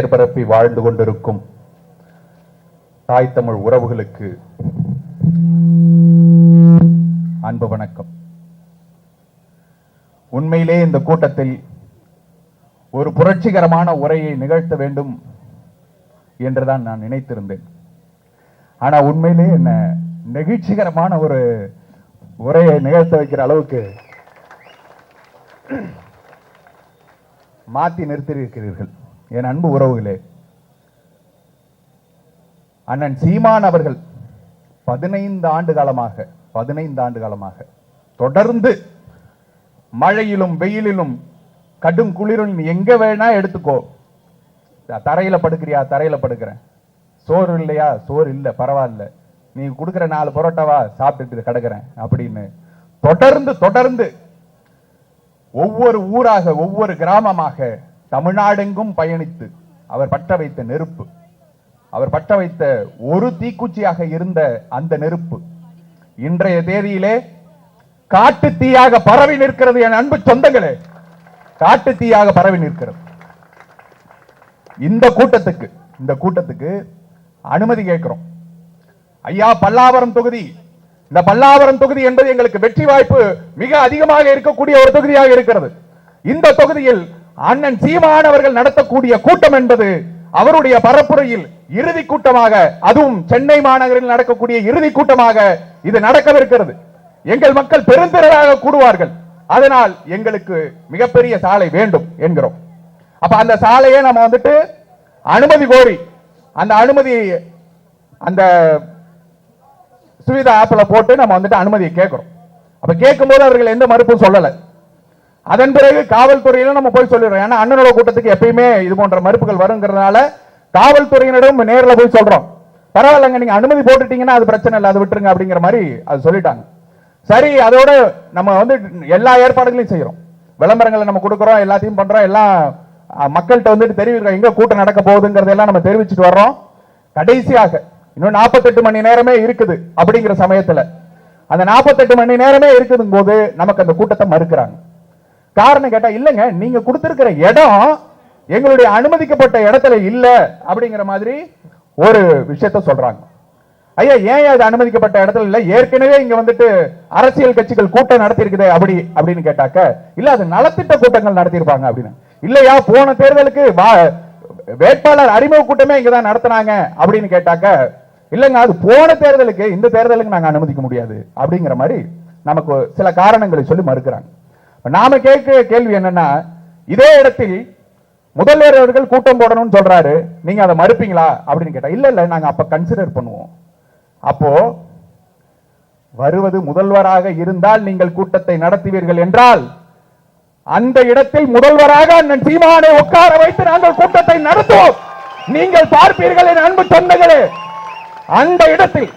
பெயர் பரப்பி வாழ்ந்து கொண்டிருக்கும் தாய் தமிழ் உறவுகளுக்கு அன்பு வணக்கம். உண்மையிலே இந்த கூட்டத்தில் ஒரு புரட்சிகரமான உரையை நிகழ்த்த வேண்டும் என்றுதான் நான் நினைத்திருந்தேன். ஆனா உண்மையிலே என்ன நெகிழ்ச்சிகரமான ஒரு உரையை நிகழ்த்த வைக்கிற அளவுக்கு மாற்றி நிறுத்தியிருக்கிறீர்கள். என் அன்பு உறவுகளே, அண்ணன் சீமான் அவர்கள் 15 ஆண்டு காலமாக தொடர்ந்து மழையிலும் வெயிலிலும் கடும் குளிரும் எங்க வேணா எடுத்துக்கோ, தரையில படுக்கிறியா, தரையில படுக்கிறேன், சோறு இல்லையா, சோறு இல்லை பரவாயில்ல, நீ கொடுக்குற 4 பரோட்டாவா சாப்பிட்டுட்டு கிடக்கிறேன் அப்படின்னு தொடர்ந்து ஒவ்வொரு ஊராக ஒவ்வொரு கிராமமாக தமிழ்நாடெங்கும் பயணித்து அவர் பற்ற வைத்த நெருப்பு, அவர் பற்ற வைத்த ஒரு தீக்குச்சியாக இருந்த அந்த நெருப்பு இன்றைய தேதியிலே காட்டு தீயாக பரவி நிற்கிறது. என் அன்பு சொந்தங்களே, காட்டு தீயாக பரவி நிற்கிறது. இந்த கூட்டத்துக்கு அனுமதி கேட்கிறோம். ஐயா, பல்லாவரம் தொகுதி, இந்த பல்லாவரம் தொகுதி என்பது எங்களுக்கு வெற்றி வாய்ப்பு மிக அதிகமாக இருக்கக்கூடிய ஒரு தொகுதியாக இருக்கிறது. இந்த தொகுதியில் அண்ணன் சீமான் அவர்கள் நடத்தக்கூடிய கூட்டம் என்பது அவருடைய பரப்புரையில் இறுதி கூட்டமாக, அதுவும் சென்னை மாநகரில் நடக்கக்கூடிய இறுதி கூட்டமாக இது நடக்கவிருக்கிறது. எங்கள் மக்கள் பெருந்திரளாக கூடுவார்கள். அதனால் எங்களுக்கு மிகப்பெரிய சாலை வேண்டும் என்கிறோம். அப்ப அந்த சாலையை நம்ம அனுமதி கோரி அந்த அனுமதி அந்த சுவிதா ஆப்ல போட்டு நம்ம அனுமதியை கேட்கிறோம். அப்ப கேட்கும்போது அவர்கள் எந்த மறுப்பும் சொல்லல. அதன் பிறகு காவல்துறையில நம்ம போய் சொல்லிடுறோம். ஏன்னா அண்ணனோட கூட்டத்துக்கு எப்பயுமே இது போன்ற மறுப்புகள் வருங்கிறதுனால காவல்துறையினரும் நேரில் போய் சொல்றோம். பரவாயில்லங்க, நீங்க அனுமதி போட்டுட்டீங்கன்னா அது பிரச்சனை இல்லை, அது விட்டுருங்க அப்படிங்கிற மாதிரி அது சொல்லிட்டாங்க. சரி, அதோட நம்ம எல்லா ஏற்பாடுகளையும் செய்யறோம், விளம்பரங்களை நம்ம கொடுக்கறோம், எல்லாத்தையும் பண்றோம், எல்லாம் மக்கள்கிட்ட தெரிவிக்கிறோம் எங்க கூட்டம் நடக்க போகுதுங்கிறதெல்லாம் நம்ம தெரிவிச்சுட்டு வர்றோம். கடைசியாக இன்னும் 48 மணி நேரமே இருக்குது. அப்படிங்கிற சமயத்துல அந்த 48 மணி நேரமே இருக்குதும் போது நமக்கு அந்த கூட்டத்தை மறுக்கிறாங்க. காரணம் கேட்டா, இல்லங்க நீங்க கொடுத்திருக்கிற இடம் எங்களுடைய அனுமதிக்கப்பட்ட இடத்துல இல்ல அப்படிங்கிற மாதிரி ஒரு விஷயத்த சொல்றாங்க. ஐயா, ஏன் அது அனுமதிக்கப்பட்ட இடத்துல இல்ல, ஏற்கனவே இங்க அரசியல் கட்சிகள் கூட்டம் நடத்தி இருக்குது அப்படின்னு கேட்டாக்க, இல்ல அது நலத்திட்ட கூட்டங்கள் நடத்திருப்பாங்க அப்படின்னு. இல்லையா, போன தேர்தலுக்கு வேட்பாளர் அறிமுக கூட்டமே இங்கதான் நடத்தினாங்க அப்படின்னு கேட்டாக்க, இல்லங்க அது போன தேர்தலுக்கு, இந்த தேர்தலுக்கு நாங்க அனுமதிக்க முடியாது அப்படிங்கிற மாதிரி நமக்கு சில காரணங்களை சொல்லி மறுக்கிறாங்க. நாம கேட்க கேள்வி என்னன்னா, இதே இடத்தில் முதல்வர் அவர்கள் கூட்டம் போடணும்னு சொல்றாரு, நீங்க அதை மறுப்பீங்களா அப்படின்னு கேட்டா, இல்ல நாங்க அப்ப கன்சிடர் பண்ணுவோம். அப்போ வருவது முதல்வராக இருந்தால் நீங்கள் கூட்டத்தை நடத்துவீர்கள் என்றால் அந்த இடத்தில் முதல்வராக அண்ணன் சீமானை உட்கார வைத்து நாங்கள் கூட்டத்தை நடத்துவோம். நீங்கள் பார்ப்பீர்கள் என் அன்பு சொந்தங்களே, அந்த இடத்தில்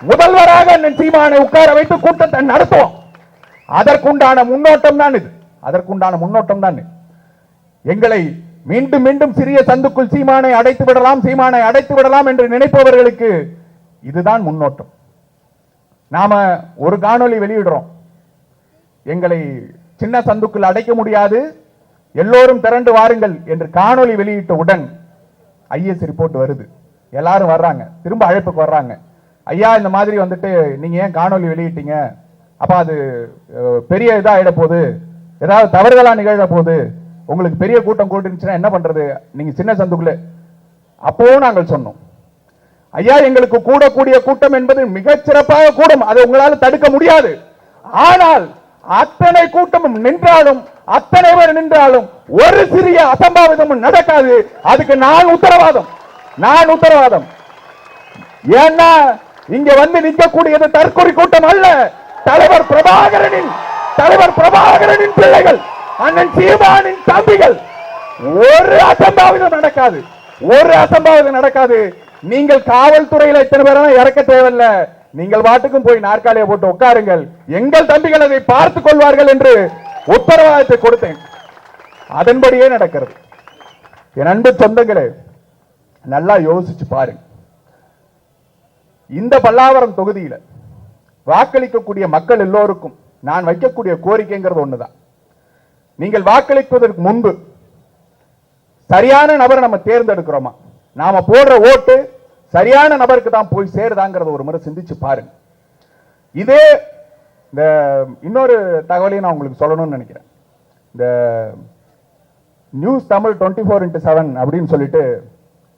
முதல்வராக அண்ணன் சீமானை உட்கார வைத்து கூட்டத்தை நடத்துவோம். அதற்குண்டான முன்னோட்டம் தான் எங்களை மீண்டும் மீண்டும் சிறிய சந்துக்குள் சீமானை அடைத்து விடலாம் என்று நினைப்பவர்களுக்கு இதுதான் முன்னோட்டம். நாம ஒரு காணொளி வெளியிடுறோம், எங்களை சின்ன சந்துக்குள் அடைக்க முடியாது, எல்லோரும் திரண்டு வாருங்கள் என்று காணொளி வெளியிட்டவுடன் ஐஎஸ் ரிப்போர்ட் வருது, எல்லாரும் வர்றாங்க, திரும்ப அழைப்புக்கு வர்றாங்க. ஐயா, இந்த மாதிரி நீங்க ஏன் காணொளி வெளியிட்டீங்க, அப்ப அது பெரிய இதாயிட போகுது, ஏதாவது தவறுதலா நிகழ போகுது, உங்களுக்கு பெரிய கூட்டம் கூட்டிருந்துச்சுன்னா என்ன பண்றது, நீங்க சின்ன சந்துக்குள்ள. அப்பவும் நாங்கள் சொன்னோம், ஐயா எங்களுக்கு கூடக்கூடிய கூட்டம் என்பது மிகச் சிறப்பாக கூடும், அதை உங்களால் தடுக்க முடியாது. ஆனால் அத்தனை கூட்டமும் நின்றாலும், அத்தனை பேர் நின்றாலும் ஒரு சிறிய அசம்பாவிதமும் நடக்காது. அதுக்கு நான் உத்தரவாதம். ஏன்னா இங்க நிற்கக்கூடியது தற்கொலை கூட்டம் அல்ல, தலைவர் பிரபாகரனின் பிள்ளைகள், அண்ணன் சீமானின் தம்பிகள். ஒரு அசம்பாவிதம் நடக்காது. நீங்கள் காவல்துறையில இத்தனை பேரெல்லாம் இறக்க தேவையில்லை, நீங்கள் பாட்டுக்கும் போய் நாற்காலியை போட்டு உட்காருங்கள், எங்கள் தம்பிகள் அதை பார்த்துக் கொள்வார்கள் என்று உத்தரவாதத்தை கொடுத்தேன். அதன்படியே நடக்கிறது. என் அன்பு சொந்தங்களே, நல்லா யோசிச்சு பாருங்க. இந்த பல்லாவரம் தொகுதியில வாக்களிக்கக்கூடிய மக்கள் எல்லோருக்கும் நான் வைக்கக்கூடிய கோரிக்கைங்கிறது ஒண்ணுதான். நீங்கள் வாக்களிப்பதற்கு முன்பு சரியான நபரை நம்ம தேர்ந்தெடுக்கிறோமா, நாம போடுற ஓட்டு சரியான நபருக்கு தான் போய் சேருதாங்கிறத ஒரு முறை சிந்திச்சு பாருங்க. இதே இந்த இன்னொரு தகவலையும் நான் உங்களுக்கு சொல்லணும்னு நினைக்கிறேன். இந்த நியூஸ் தமிழ் 24x7 அப்படின்னு சொல்லிட்டு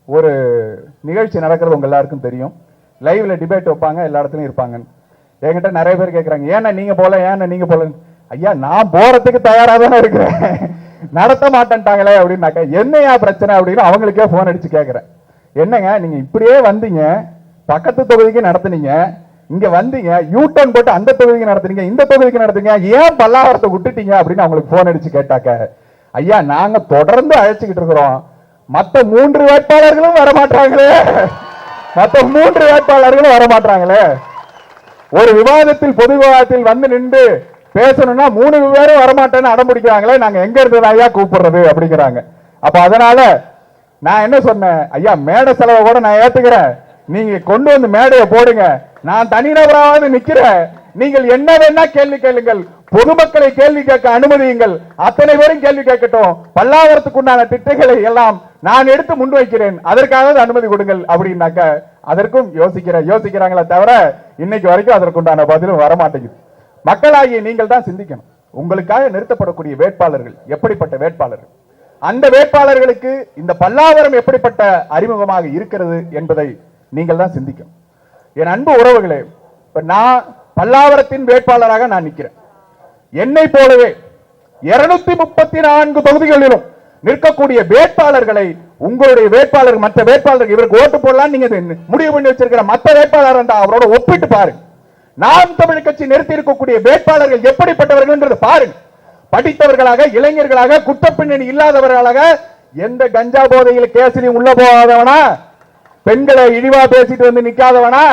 ஒரு நிகழ்ச்சி நடக்கிறது உங்க எல்லாருக்கும் தெரியும். லைவ்ல டிபேட் வைப்பாங்க, எல்லா இடத்துலயும் இருப்பாங்க. என்கிட்ட நிறைய பேர் கேட்கறாங்க, ஏன்னா நீங்க போல, ஏன்னா நீங்க போல. ஐயா, நான் போறதுக்கு தயாரா தானே இருக்கிறேன், நடத்த மாட்டேன்ட்டாங்களே அப்படின்னாக்க என்னையா பிரச்சனை அப்படின்னு அவங்களுக்கே போன் அடிச்சு கேட்கிறேன். என்னங்க நீங்க இப்படியே வந்தீங்க, பக்கத்து தொகுதிக்கு நடத்துனீங்க, இங்க வந்தீங்க யூ டர்ன் போட்டு அந்த தொகுதிக்கு நடத்துனீங்க, இந்த தொகுதிக்கு நடத்துங்க, ஏன் பல்லாவரத்தை விட்டுட்டீங்க அப்படின்னு அவங்களுக்கு போன் அடிச்சு கேட்டாக்க, ஐயா நாங்க தொடர்ந்து அழைச்சுக்கிட்டு இருக்கிறோம், மத்த 3 வேட்பாளர்களும் வரமாட்டாங்களே, மத்த 3 வேட்பாளர்களும் வரமாட்டாங்களே. ஒரு விவாதத்தில் பொது விவாதத்தில் வந்து நின்று பேசணும்னா 3 பேரும் வரமாட்டேன்னு அடம்பிடிக்கிறாங்களே, நாங்க எங்க இருந்து ஐயா கூப்பிடுறது அப்படிங்கிறாங்க. அப்ப அதனால நான் என்ன சொன்னேன், ஐயா மேடை செலவை கூட நான் ஏத்துக்கிறேன், நீங்க கொண்டு வந்து மேடையை போடுங்க, நான் தனிநபராவது நிக்கிறேன், நீங்கள் என்ன வேணா கேள்வி கேளுங்கள், பொதுமக்களை கேள்வி கேட்க அனுமதியுங்கள், அத்தனை பேரும் கேள்வி கேட்கட்டும், பல்லாவரத்துக்கு உண்டான திட்டங்களை எல்லாம் நான் எடுத்து முன்வைக்கிறேன், அதற்காக அனுமதி கொடுங்கள் அப்படின்னாக்க அதற்கும் யோசிக்கிறாங்களே தவிர இன்னைக்கு வரைக்கும் அதற்குண்டான பதிலும் வரமாட்டேங்குது. மக்களாகிய நீங்கள் தான் சிந்திக்கணும், உங்களுக்காக நிறுத்தப்படக்கூடிய வேட்பாளர்கள் எப்படிப்பட்ட வேட்பாளர்கள், அந்த வேட்பாளர்களுக்கு இந்த பல்லாவரம் எப்படிப்பட்ட அறிமுகமாக இருக்கிறது என்பதை நீங்கள் தான் சிந்திக்கணும். என் அன்பு உறவுகளே, இப்ப நான் பல்லாவரத்தின் வேட்பாளராக நான் நிற்கிறேன். என்னை போலவே 234 தொகுதிகளிலும் நிற்கக்கூடிய வேட்பாளர்களை உங்களுடைய வேட்பாளர், மற்ற வேட்பாளர்கள் இவருக்கு ஓட்டு போடலாம் நீங்க முடிவு பண்ணி வச்சிருக்கிற மற்ற வேட்பாளர் அவரோட ஒப்பிட்டு பாருங்க. நாம் தமிழ் கட்சி நிறுத்தி இருக்கக்கூடிய வேட்பாளர்கள் எப்படிப்பட்டவர்கள் என்று பாருங்க. படித்தவர்களாக, இளைஞர்களாக, குற்றப்பின்னணி இல்லாதவர்களாக, எந்த கஞ்சா போதையில் கேசிலையும் உள்ள போகாதவனா, பெண்களை இழிவா பேசிட்டு வந்து நிக்காதவனா,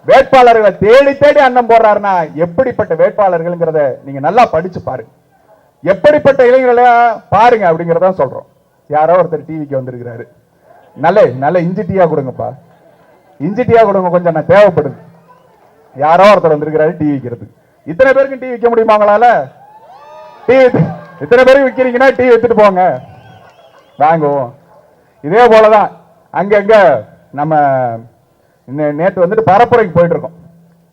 வேட்பாளர்களை தேடி தேடி அன்னம் போடுறாருன்னா எப்படிப்பட்ட வேட்பாளர்கள்ங்கிறத நீங்க நல்லா படிச்சு பாருங்க. எப்படிப்பட்ட இளைஞர்களை பாருங்க அப்படிங்கறத சொல்றோம். யாரோ ஒருத்தர் டிவிக்கு வந்திருக்கிறாரு, நல்ல இஞ்சி டீயா கொடுங்கப்பா, இஞ்சி டீயா கொடுங்க கொஞ்சம், நான் தேவைப்படுது. யாரோ ஒருத்தர் வந்திருக்கிறாரு டீ விற்கிறது. இத்தனை பேருக்கு டீ விற்க முடியுமா உங்களால? டீ இத்தனை பேருக்கு விற்கிறீங்கன்னா டீ எடுத்துட்டு போங்க, வாங்குவோம். இதே போலதான் அங்கங்க நம்ம நேற்று வந்துட்டு பரப்புரைக்கு போயிட்டு இருக்கோம்.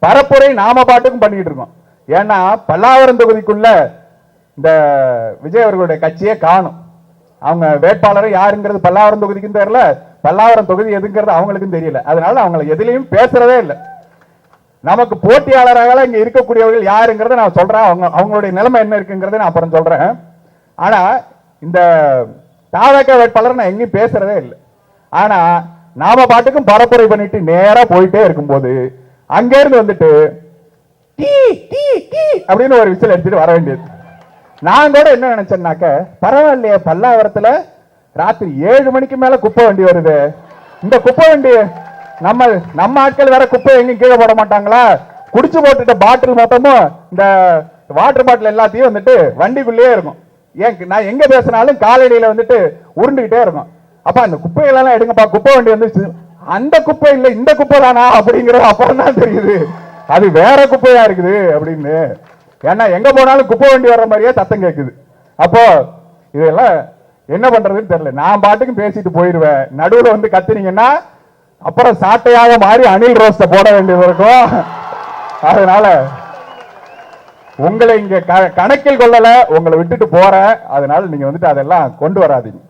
பரப்புரை நாம பாட்டுக்கும் பண்ணிட்டு இருக்கோம். ஏன்னா பல்லாவரம் தொகுதிக்குள்ள இந்த விஜய் அவர்களுடைய கட்சியே காணும். அவங்க வேட்பாளரை யாருங்கிறது பல்லாவரம் தொகுதிக்கும் தெரியல, பல்லாவரம் தொகுதி எதுங்கிறது அவங்களுக்கும் தெரியல. அதனால அவங்க எதுலையும் பேசுறதே இல்லை. நமக்கு போட்டியாளராக இங்க இருக்கக்கூடியவர்கள் யாருங்கிறத நான் சொல்றேன், அவங்களுடைய நிலைமை என்ன இருக்குங்கிறத நான் அப்புறம் சொல்றேன். ஆனா இந்த தாவக வேட்பாளர் நான் எங்கேயும் பேசுறதே இல்லை. ஆனா நாம பாட்டுக்கும் பரப்புரை பண்ணிட்டு நேரா போயிட்டே இருக்கும்போது அங்க இருந்து வந்துட்டு அப்படின்னு ஒரு விசில் எடுத்துட்டு வர வேண்டியது. நான் கூட என்ன நினைச்சேன்னாக்க, பரவாயில்லையே பல்லாவரத்துல ராத்திரி 7 மணிக்கு மேல குப்பை வண்டி வருது, இந்த குப்பை வண்டி நம்ம ஆட்கள் வேற குப்பை எங்கேயும் கீழே போட மாட்டாங்களா, குடிச்சு போட்டுட்ட பாட்டில் மொத்தமும் இந்த வாட்டர் பாட்டில் எல்லாத்தையும் வந்துட்டு வண்டிக்குள்ளேயே இருக்கும். நான் எங்க பேசினாலும் காலடியில வந்துட்டு உருண்டுகிட்டே இருக்கும். அப்ப அந்த குப்பைகளெல்லாம் எடுங்கப்பா, குப்பை வண்டி வந்துச்சு. அந்த குப்பை இல்ல இந்த குப்பை தானா அப்படிங்கிறது அப்புறம் தான் தெரியுது, அது வேற குப்பையா இருக்குது அப்படின்னு. ஏன்னா எங்க போனாலும் குப்பை வண்டி வர்ற மாதிரியே சத்தம் கேட்குது. அப்போ இதெல்லாம் என்ன பண்றதுன்னு தெரியல. நான் பாட்டுக்கும் பேசிட்டு போயிடுவேன், நடுவில் வந்து கத்துனீங்கன்னா அப்புறம் சாட்டையாக மாறி அணில் ரோஸ்ட போட வேண்டியது இருக்கும். அதனால உங்களை இங்க கணக்கில் கொள்ளல, உங்களை விட்டுட்டு போறேன். அதனால நீங்க வந்துட்டு அதெல்லாம் கொண்டு வராதீங்க.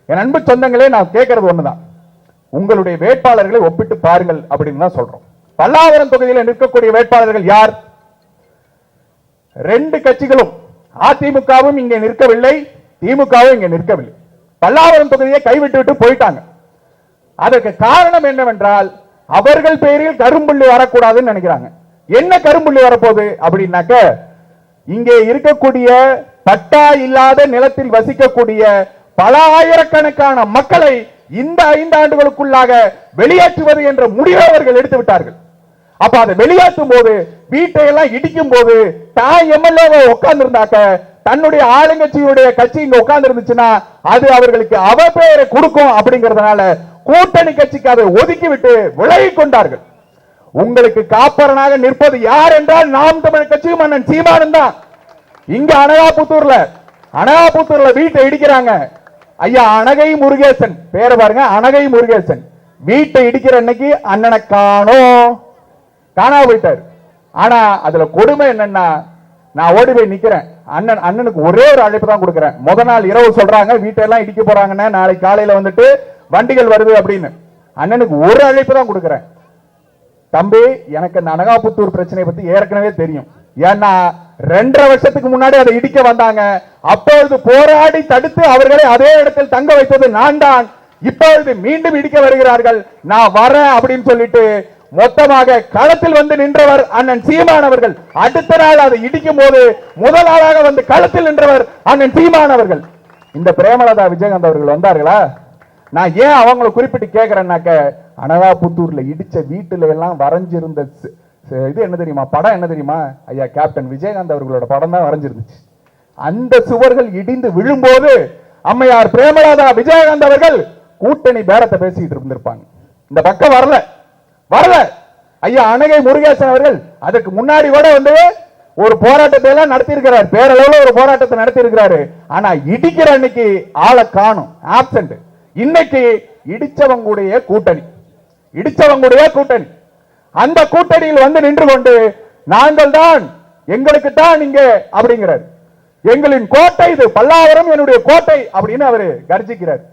என் அன்பு சொந்தங்களே, நான் கேட்கறது ஒண்ணுதான், உங்களுடைய வேட்பாளர்களை ஒப்பிட்டு பாருங்கள் அப்படின்னு தான் சொல்றோம். பல்லாவரம் தொகுதியில் நிற்கக்கூடிய வேட்பாளர்கள் யார்? 2 கட்சிகளும், அதிமுகவும் இங்கே நிற்கவில்லை, திமுகவும் இங்கே நிற்கவில்லை. பல்லாவரம் தொகுதியை கைவிட்டு விட்டு போயிட்டாங்க. அதற்கு காரணம் என்னவென்றால் அவர்கள் பெயரில் கரும்புள்ளி வரக்கூடாதுன்னு நினைக்கிறாங்க. என்ன கரும்புள்ளி வரப்போகுது அப்படின்னாக்க, இங்கே இருக்கக்கூடிய பட்டா இல்லாத நிலத்தில் வசிக்கக்கூடிய பல ஆயிரக்கணக்கான மக்களை இந்த 5 ஆண்டுகளுக்குள்ளாக வெளியேற்றுவது என்ற முடிவை அவர்கள் எடுத்து விட்டார்கள். அப்ப அதை வெளியேற்றும் போது, வீட்டை எல்லாம் இடிக்கும் போது தான் எம்எல்ஏ உட்கார்ந்து இருந்தாக்க, தன்னுடைய ஆளுங்கட்சியுடைய கட்சி இங்க உட்கார்ந்து இருந்துச்சுன்னா அது அவர்களுக்கு அவப்பெயரை கொடுக்கும். அப்படிங்கிறதுனால கூட்டணி கட்சிக்கு அதை ஒதுக்கிவிட்டு விலகி கொண்டார்கள். உங்களுக்கு காப்பரனாக நிற்பது யார் என்றால் நாம் தமிழ் கட்சியும் அண்ணன் சீமானும் தான். இங்க அனகாபுத்தூர்ல வீட்டை இடிக்கிறாங்க, ஐயா அனகை முருகேசன் பேரை பாருங்க, அனகை முருகேசன் வீட்டை இடிக்கிற அன்னைக்கு அண்ணனை காணோம், காணா போயிட்டார். ஆனா அதுல கொடுமை என்னன்னா, நான் ஓடி போய் நிக்கிறேன், அண்ணனுக்கு ஒரே ஒரு அழைப்பு தான் கொடுக்கிறேன். முத நாள் இரவு சொல்றாங்க வீட்டெல்லாம் இடிக்க போறாங்கன்னு, நாளைக்கு காலையில வந்துட்டு வண்டிகள் வருது அப்படின்னு. அண்ணனுக்கு ஒரு அழைப்பு தான் கொடுக்கிறேன், தம்பி எனக்கு இந்த அனகாபுத்தூர் பிரச்சனை பத்தி ஏற்கனவே தெரியும். ஏன்னா 2.5 வருஷத்துக்கு முன்னாடி அதை இடிக்க வந்தாங்க, அப்பொழுது போராடி தடுத்து அவர்களை அதே இடத்தில் தங்க வைத்தது நான் தான். இப்பொழுது மீண்டும் இடிக்க வருகிறார்கள், நான் வரேன் அப்படின்னு சொல்லிட்டு மொத்தமாக களத்தில் வந்து நின்றவர் அண்ணன் சீமான் அவர்கள். அடுத்த நாள் அதை இடிக்கும் போது முதல் ஆளாக வந்து களத்தில் நின்றவர் அண்ணன் சீமான் அவர்கள். இந்த பிரேமலதா விஜயகாந்த் அவர்கள் வந்தார்களா? நான் ஏன் அவங்களை குறிப்பிட்டு கேட்கிறேன்னாக்க, அனகாபுத்தூர்ல இடிச்ச வீட்டுல எல்லாம் வரைஞ்சிருந்த இது என்ன தெரியுமா, படம் என்ன தெரியுமா? ஐயா கேப்டன் விஜயகாந்த் அவர்களோட படம் தான் வரைஞ்சிருந்துச்சு. அந்த சுவர்கள் இடிந்து விழும்போது அம்மையார் பிரேமலதா விஜயகாந்த் அவர்கள் கூட்டணி பேரத்தை பேசிட்டு இருந்திருப்பாங்க. இந்த பக்கம் வரல ஐயா அனகை முருகேசன் அவர்கள் அதுக்கு முன்னாடி கூட வந்து ஒரு போராட்டத்தை எல்லாம் நடத்தி இருக்கிறார், பேரளவுல ஒரு போராட்டத்தை நடத்தி இருக்கிறாரு. ஆனா இடிக்கிற அன்னைக்கு ஆளை காணும், ஆப்சென்ட். இன்னைக்கு இடிச்சவங்களுடைய கூட்டணி, அந்த கூட்டணியில் வந்து நின்று கொண்டு நாங்கள் தான், எங்களுக்கு தான் இங்க அப்படிங்கிறார். எங்களின் கோட்டை இது, பல்லாவரம் என்னுடைய கோட்டை அப்படின்னு அவரு கர்ஜிக்கிறார்.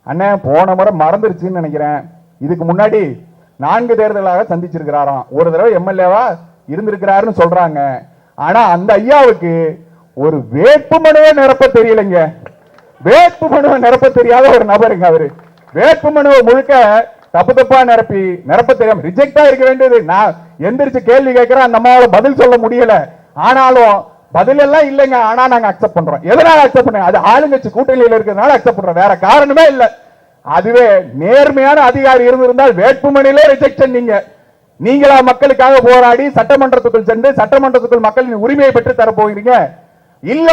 அண்ணன் போன முறை மறந்துருச்சுன்னு நினைக்கிறேன், இதுக்கு முன்னாடி 4 தேர்தலாக சந்திச்சிருக்கிறாராம், ஒரு தடவை எம்எல்ஏவா இருந்திருக்கிறாருன்னு சொல்றாங்க. ஆனா அந்த ஐயாவுக்கு ஒரு வேட்புமனுவை நிரப்ப தெரியலைங்க, வேட்புமனுவை நிரப்ப தெரியாத ஒரு நபருங்க அவரு. வேட்புமனுவை முழுக்க தப்பா நிரப்ப தெரியாம ரிஜெக்டா இருக்க வேண்டியது. நான் எந்திரிச்சு கேள்வி கேட்கிறேன், அந்த அம்மாவால பதில் சொல்ல முடியல, ஆனாலும் பதில் எல்லாம் இல்லைங்க, ஆனா நாங்க அக்செப்ட் பண்றோம். எதனால அக்செப்ட் பண்றோம்? அது ஆளுங்கட்சி கூட்டணியில் இருக்கிறதுனால அக்செப்ட் பண்றோம், வேற காரணமே இல்ல. அதுவே நேர்மையான அதிகாரி இருந்திருந்தால் வேட்புமனிலே ரிஜெக்ஷன். நீங்களா மக்களுக்காக போராடி சட்டமன்றத்துக்குள் சென்று சட்டமன்றத்துக்குள் மக்களின் உரிமையை பெற்று தர போகிறீங்க? இல்ல,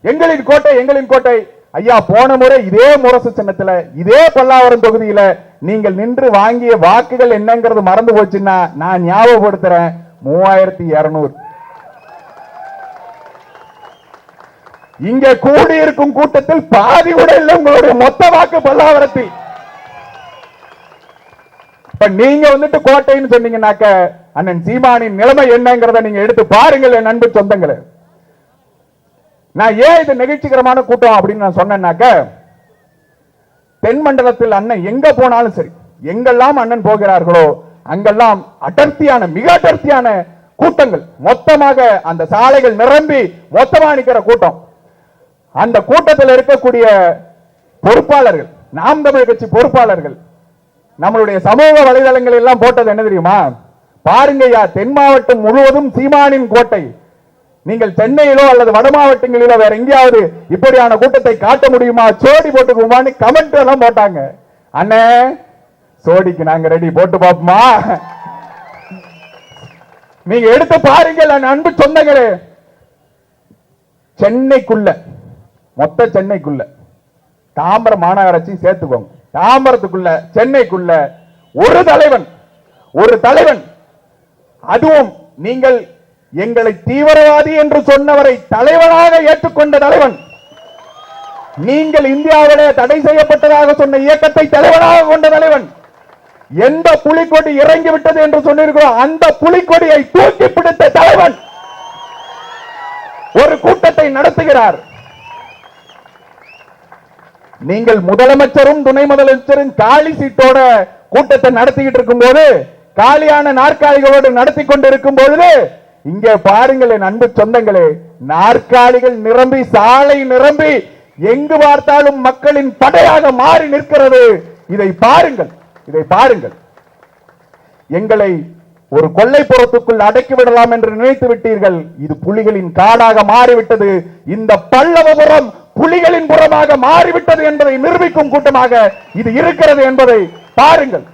எங்களின் கோட்டை. ஐயா போன முறை இதே முரசு சின்னத்துல, இதே பல்லாவரம் தொகுதியில நீங்கள் நின்று வாங்கிய வாக்குகள் என்னங்கிறது மறந்து போச்சுன்னா நான் ஞாபகப்படுத்துறேன், 3200. இங்க கூடியிருக்கும் கூட்டத்தில் பாதி கூட இல்லை உங்களுடைய மொத்த வாக்கு பல்லாவரத்தில். இப்ப நீங்க வந்துட்டு கோட்டைன்னு சொன்னீங்கன்னாக்க அண்ணன் சீமானின் நிலைமை என்னங்கிறத நீங்க எடுத்து பாருங்கள் என் அன்பு சொந்தங்களே. நான் ஏன் இது நிகழ்ச்சிகரமான கூட்டம் அப்படின்னு நான் சொன்னேன்னாக்க, தென் மண்டலத்தில் அண்ணன் எங்க போனாலும் சரி, எங்கெல்லாம் அண்ணன் போகிறார்களோ அங்கெல்லாம் மிக அடர்த்தியான கூட்டங்கள், மொத்தமாக அந்த சாலைகள் நிரம்பி மொத்தமா நிக்கிற கூட்டம். அந்த கூட்டத்தில் இருக்கக்கூடிய பொறுப்பாளர்கள், நாம் தமிழர் கட்சி பொறுப்பாளர்கள் நம்மளுடைய சமூக வலைதளங்கள் எல்லாம் போட்டது என்ன தெரியுமா? பாருங்கய்யா, தென் மாவட்டம் முழுவதும் சீமானின் கோட்டை. நீங்கள் சென்னையிலோ அல்லது வட மாவட்டங்களிலோ வேற எங்கேயாவது இப்படியான கூட்டத்தை காட்ட முடியுமா? சோடி போட்டுக்குமான்னு கமெண்ட் எல்லாம் போட்டாங்க. அண்ணே சோடிக்கு நாங்க ரெடி, போட்டு பாப்போமா? நீங்க எடுத்து பாருங்கள் அன்பு சொந்தங்களே. சென்னைக்குள்ள, மொத்த சென்னைக்குள்ள, தாம்பரம் மாநகராட்சி சேர்த்துக்கோங்க, தாம்பரத்துக்குள்ள சென்னைக்குள்ள ஒரு தலைவன், அதுவும் நீங்கள் எங்களை தீவிரவாதி என்று சொன்னவரை தலைவனாக ஏற்றுக்கொண்ட தலைவன், நீங்கள் இந்தியாவிலே தடை செய்யப்பட்டதாக சொன்ன இயக்கத்தை தலைவனாக கொண்ட தலைவன், எந்த புலிக்கொடி இறங்கிவிட்டது என்று சொன்னிருக்கிறோம் அந்த புலிக்கொடியை தூக்கி பிடித்த தலைவன் ஒரு கூட்டத்தை நடத்துகிறார். நீங்கள் முதலமைச்சரும் துணை முதலமைச்சரும் காலி சீட்டோட கூட்டத்தை நடத்திக்கிட்டு இருக்கும் போது, காலியான நாற்காலிகளோடு நடத்தி கொண்டிருக்கும் பொழுது, இங்கே பாருங்கள் என் அன்பு சொந்தங்களே, நாற்காலிகள் நிரம்பி சாலை நிரம்பி எங்கு பார்த்தாலும் மக்களின் படையாக மாறி நிற்கிறது. இதை பாருங்கள். எங்களை ஒரு கொல்லைப்புறத்துக்குள் அடக்கிவிடலாம் என்று நினைத்து விட்டீர்கள். இது புலிகளின் காடாக மாறிவிட்டது. இந்த பல்லவபுரம் புலிகளின் புறமாக மாறிவிட்டது என்பதை நிரூபிக்கும் கூட்டமாக இது இருக்கிறது என்பதை பாருங்கள்.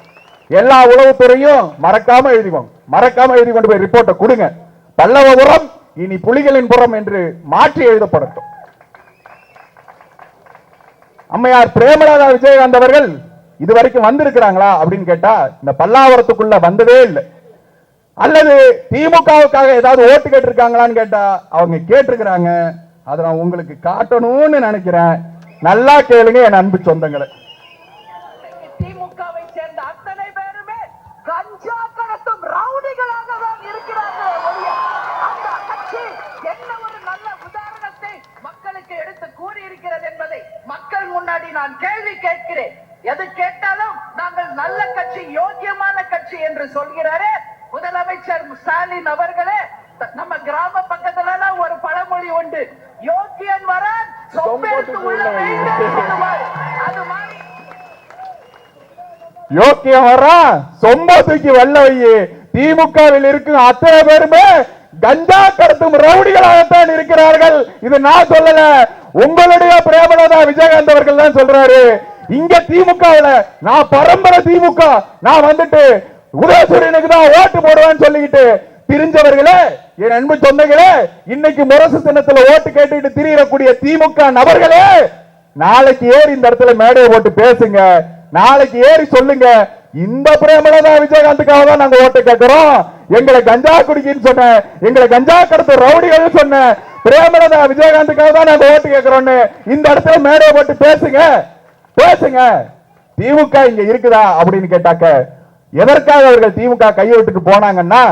எல்லா உளவுத்துறையும் மறக்காம எழுதி கொண்டு போய் ரிப்போர்ட்டை கொடுங்க. பல்லவபுரம் இனி புலிகளின் புறம் என்று மாற்றி எழுதப்படட்டும். அம்மையார் பிரேமலதா விஜயகாந்த் அவர்கள் இதுவரைக்கும் வந்திருக்கிறாங்களா அப்படின்னு கேட்டா, இந்த பல்லாவரத்துக்குள்ள வந்ததே இல்லை. அல்லது திமுகவுக்காக ஏதாவது ஓட்டு கேட்டிருக்காங்களான்னு கேட்டா அவங்க கேட்டிருக்கிறாங்க. அதை நான் உங்களுக்கு காட்டணும்னு நினைக்கிறேன். நல்லா கேளுங்க என் அன்பு சொந்தங்களை. திமுகவை சேர்ந்த அத்தனை பேருமே கஞ்சா கடத்தும் ரவுடிகளாக தான் இருக்கிறார்கள். அந்த கட்சி என்ன ஒரு நல்ல உதாரணத்தை மக்களுக்கு எடுத்து கூறியிருக்கிறது என்பதை மக்கள் முன்னாடி நான் கேள்வி கேட்கிறேன். எது கேட்டாலும் நாங்கள் நல்ல கட்சி, யோக்கியமான கட்சி என்று சொல்கிறாரே முதலமைச்சர் ஸ்டாலின் அவர்களே. நம்ம கிராம பக்கத்துல ஒரு பழமொழி உண்டு, யோக்கியன் வரான் சொம்பெடுத்து உள்ள அது மாதிரி யோக்கியம் வர்றா சொம்ப தூக்கி வெள்ள வையே. திமுகவில் இருக்கும் அத்தனை பேருமே கஞ்சா கடத்தும் ரவுடிகளாகத்தான் இருக்கிறார்கள். இது நான் சொல்லல, உங்களுடைய பிரேமலதா விஜயகாந்த் அவர்கள் தான் சொல்றாரு. இங்க திமுகவில் நான் பரம்பரை திமுக, நான் வந்துட்டு உதயசூரியனுக்கு தான் ஓட்டு போடுவேன்னு சொல்லிக்கிட்டு திரிஞ்சவர்களே, என் அன்பு சொந்தங்களே, இன்னைக்கு முரசு சின்னத்துல ஓட்டு கேட்டுட்டு திரியக்கூடிய திமுக நபர்களே, நாளைக்கு ஏறி இந்த இடத்துல மேடையை போட்டு பேசுங்க. நாளைக்கு ஏறி சொல்லுங்க, இந்த பிரேமலதா விஜயகாந்துக்காக தான் நாங்க ஓட்டு கேட்கிறோம். எங்களை கஞ்சா குடிக்கின்னு சொன்ன, எங்களை கஞ்சா கடத்த ரவுடிகள் சொன்ன பிரேமலதா விஜயகாந்துக்காக தான் நாங்க ஓட்டு கேட்கிறோம்னு இந்த இடத்துல மேடையை போட்டு பேசுங்க. பேசுங்க. திமுக இங்க இருக்குதா அப்படின்னு கேட்டாக்க, எதற்காக அவர்கள் திமுக கையெழுத்துக்கு போனாங்கன்னா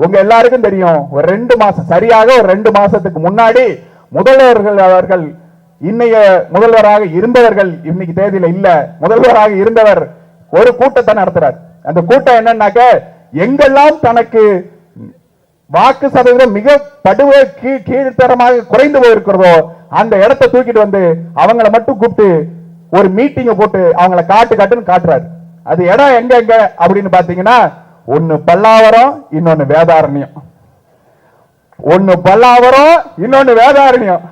உங்க எல்லாருக்கும் தெரியும். ஒரு 2 மாசம், சரியாக ஒரு 2 மாசத்துக்கு முன்னாடி முதல்வர்கள் அவர்கள், இன்னைய முதல்வராக இருந்தவர்கள் இன்னைக்கு தேதியில இல்ல, முதல்வராக இருந்தவர் ஒரு கூட்டத்தை நடத்துறார். அந்த கூட்டம் என்னன்னாக்க, எங்கெல்லாம் தனக்கு வாக்கு சதவீதம் மிக படுவே கீழ்த்தரமாக குறைந்து போயிருக்கிறதோ அந்த இடத்தை தூக்கிட்டு வந்து அவங்களை மட்டும் கூப்பிட்டு ஒரு மீட்டிங்க போட்டு அவங்களை காட்டுன்னு காட்டுறாரு. அது இடம் எங்க எங்க அப்படின்னு பாத்தீங்கன்னா, ஒன்னு பல்லாவரம், இன்னொன்னு வேதாரண்யம். ஒன்னு பல்லாவரம், இன்னொன்னு வேதாரண்யம்.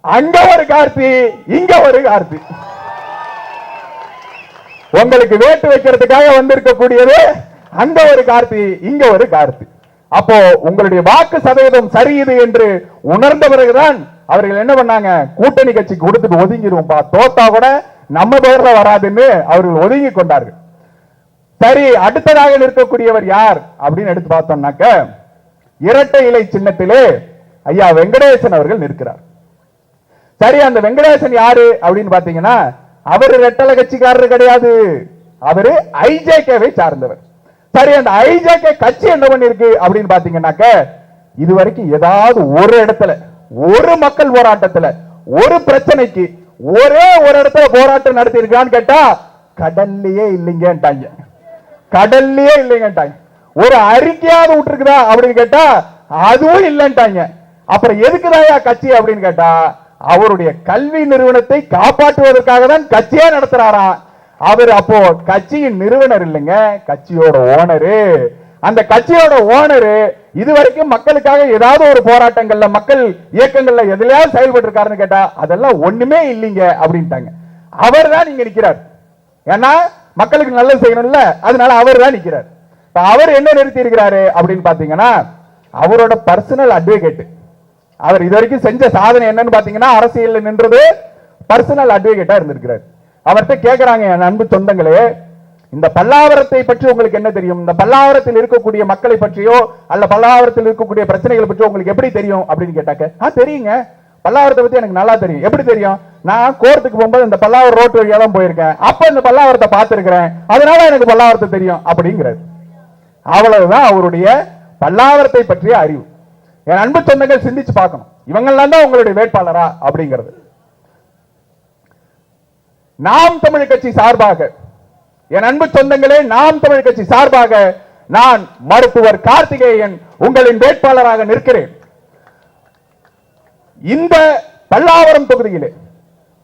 அங்க ஒரு கார்த்தி, இங்க ஒரு கார்த்தி. உங்களுக்கு வேட்டு வைக்கிறதுக்காக வந்திருக்கக்கூடியது அங்க ஒரு கார்த்தி, இங்க ஒரு கார்த்தி. அப்போ உங்களுடைய வாக்கு சதவீதம் சரியுது என்று உணர்ந்த பிறகுதான் அவர்கள் என்ன பண்ணாங்க, கூட்டணி கட்சிக்கு கொடுத்துட்டு ஒதுங்கிடுவோம்பா, தோத்தா கூட நம்ம பேர்ல வராதுன்னு அவர்கள் ஒதுங்கி கொண்டார்கள். சரி, அடுத்ததாக நிற்கக்கூடியவர் யார் அப்படின்னு எடுத்து பார்த்தோம்னாக்க, இரட்டை இலை சின்னத்திலே ஐயா வெங்கடேசன் அவர்கள் நிற்கிறார். சரி, அந்த வெங்கடேசன் யாரு அப்படின்னு பாத்தீங்கன்னா, அவரு ரெட்டலை கட்சிக்காரர் கிடையாது, அவரு ஐஜேகேவை சார்ந்தவர். சரி, அந்த ஐஜேகே கட்சி என்ன பண்ணிருக்கு அப்படின்னு பாத்தீங்கன்னாக்க, இதுவரைக்கும் ஏதாவது ஒரு இடத்துல, ஒரு மக்கள் போராட்டத்துல, ஒரு பிரச்சனைக்கு ஒரே ஒரு இடத்துல போராட்டம் நடத்தி இருக்கான்னு கேட்டா, கடல்லையே இல்லைங்கட்டாங்க. கடல்லையே இல்லைங்கட்டாங்க. ஒரு அறிக்கையாவது விட்டுருக்குதா அப்படின்னு கேட்டா அதுவும் இல்லைன்ட்டாங்க. அப்புறம் எதுக்குதாயா கட்சி அப்படின்னு கேட்டா, அவருடைய கல்வி நிறுவனத்தை காப்பாற்றுவதற்காக தான் கட்சியே நடத்துறாராம். அவர் அப்போ கட்சியின் நிறுவனர் இல்லைங்க, கட்சியோட ஓனரு. அந்த கட்சியோட ஓனரு இதுவரைக்கும் மக்களுக்காக ஏதாவது ஒரு போராட்டங்கள்ல, மக்கள் இயக்கங்கள்ல எதுலயாவது செயல்பட்டு இருக்காருன்னு கேட்டா அதெல்லாம் ஒண்ணுமே இல்லைங்க அப்படின்ட்டாங்க. அவர் தான் இங்க நிக்கிறார். ஏன்னா மக்களுக்கு நல்லது செய்யணும்ல, அதனால அவர் தான் நிக்கிறார். அவர் என்ன நிறுத்தி இருக்கிறாரு அப்படின்னு பாத்தீங்கன்னா, அவரோட பர்சனல் அட்வொகேட். அவர் இதுவரைக்கும் செஞ்ச சாதனை என்னன்னு பாத்தீங்கன்னா, அரசியல் நின்றது பர்சனல் அட்வொகேட்டா இருந்திருக்கிறார். அவர்கிட்ட கேட்கிறாங்க, என் அன்பு சொந்தங்களே, இந்த பல்லாவரத்தை பற்றி உங்களுக்கு என்ன தெரியும்? இந்த பல்லாவரத்தில் இருக்கக்கூடிய மக்களை பற்றியோ அல்ல பல்லாவரத்தில் இருக்கக்கூடிய பிரச்சனைகளை பற்றியோ உங்களுக்கு எப்படி தெரியும் அப்படின்னு கேட்டாக்க, தெரியுங்க, பல்லாவரத்தை பத்தி எனக்கு நல்லா தெரியும். எப்படி தெரியும்? நான் கோர்ட்டுக்கு போகும்போது இந்த பல்லாவரம் ரோட்டு வழியா தான் போயிருக்கேன், அப்ப இந்த பல்லாவரத்தை பார்த்திருக்கிறேன், அதனால எனக்கு பல்லாவரத்தை தெரியும் அப்படிங்கிறது. அவ்வளவுதான் அவருடைய பல்லாவரத்தை பற்றிய அறிவு. என் அன்பு சொந்தங்கள் சிந்திச்சு பார்க்கணும், இவங்கெல்லாம் தான் உங்களுடைய வேட்பாளரா அப்படிங்கிறது. நாம் தமிழ் கட்சி சார்பாக, என் அன்பு சொந்தங்களே, நாம் தமிழ் கட்சி சார்பாக நான் மருத்துவர் கார்த்திகேயன் உங்களின் வேட்பாளராக நிற்கிறேன். இந்த பல்லாவரம் தொகுதியிலே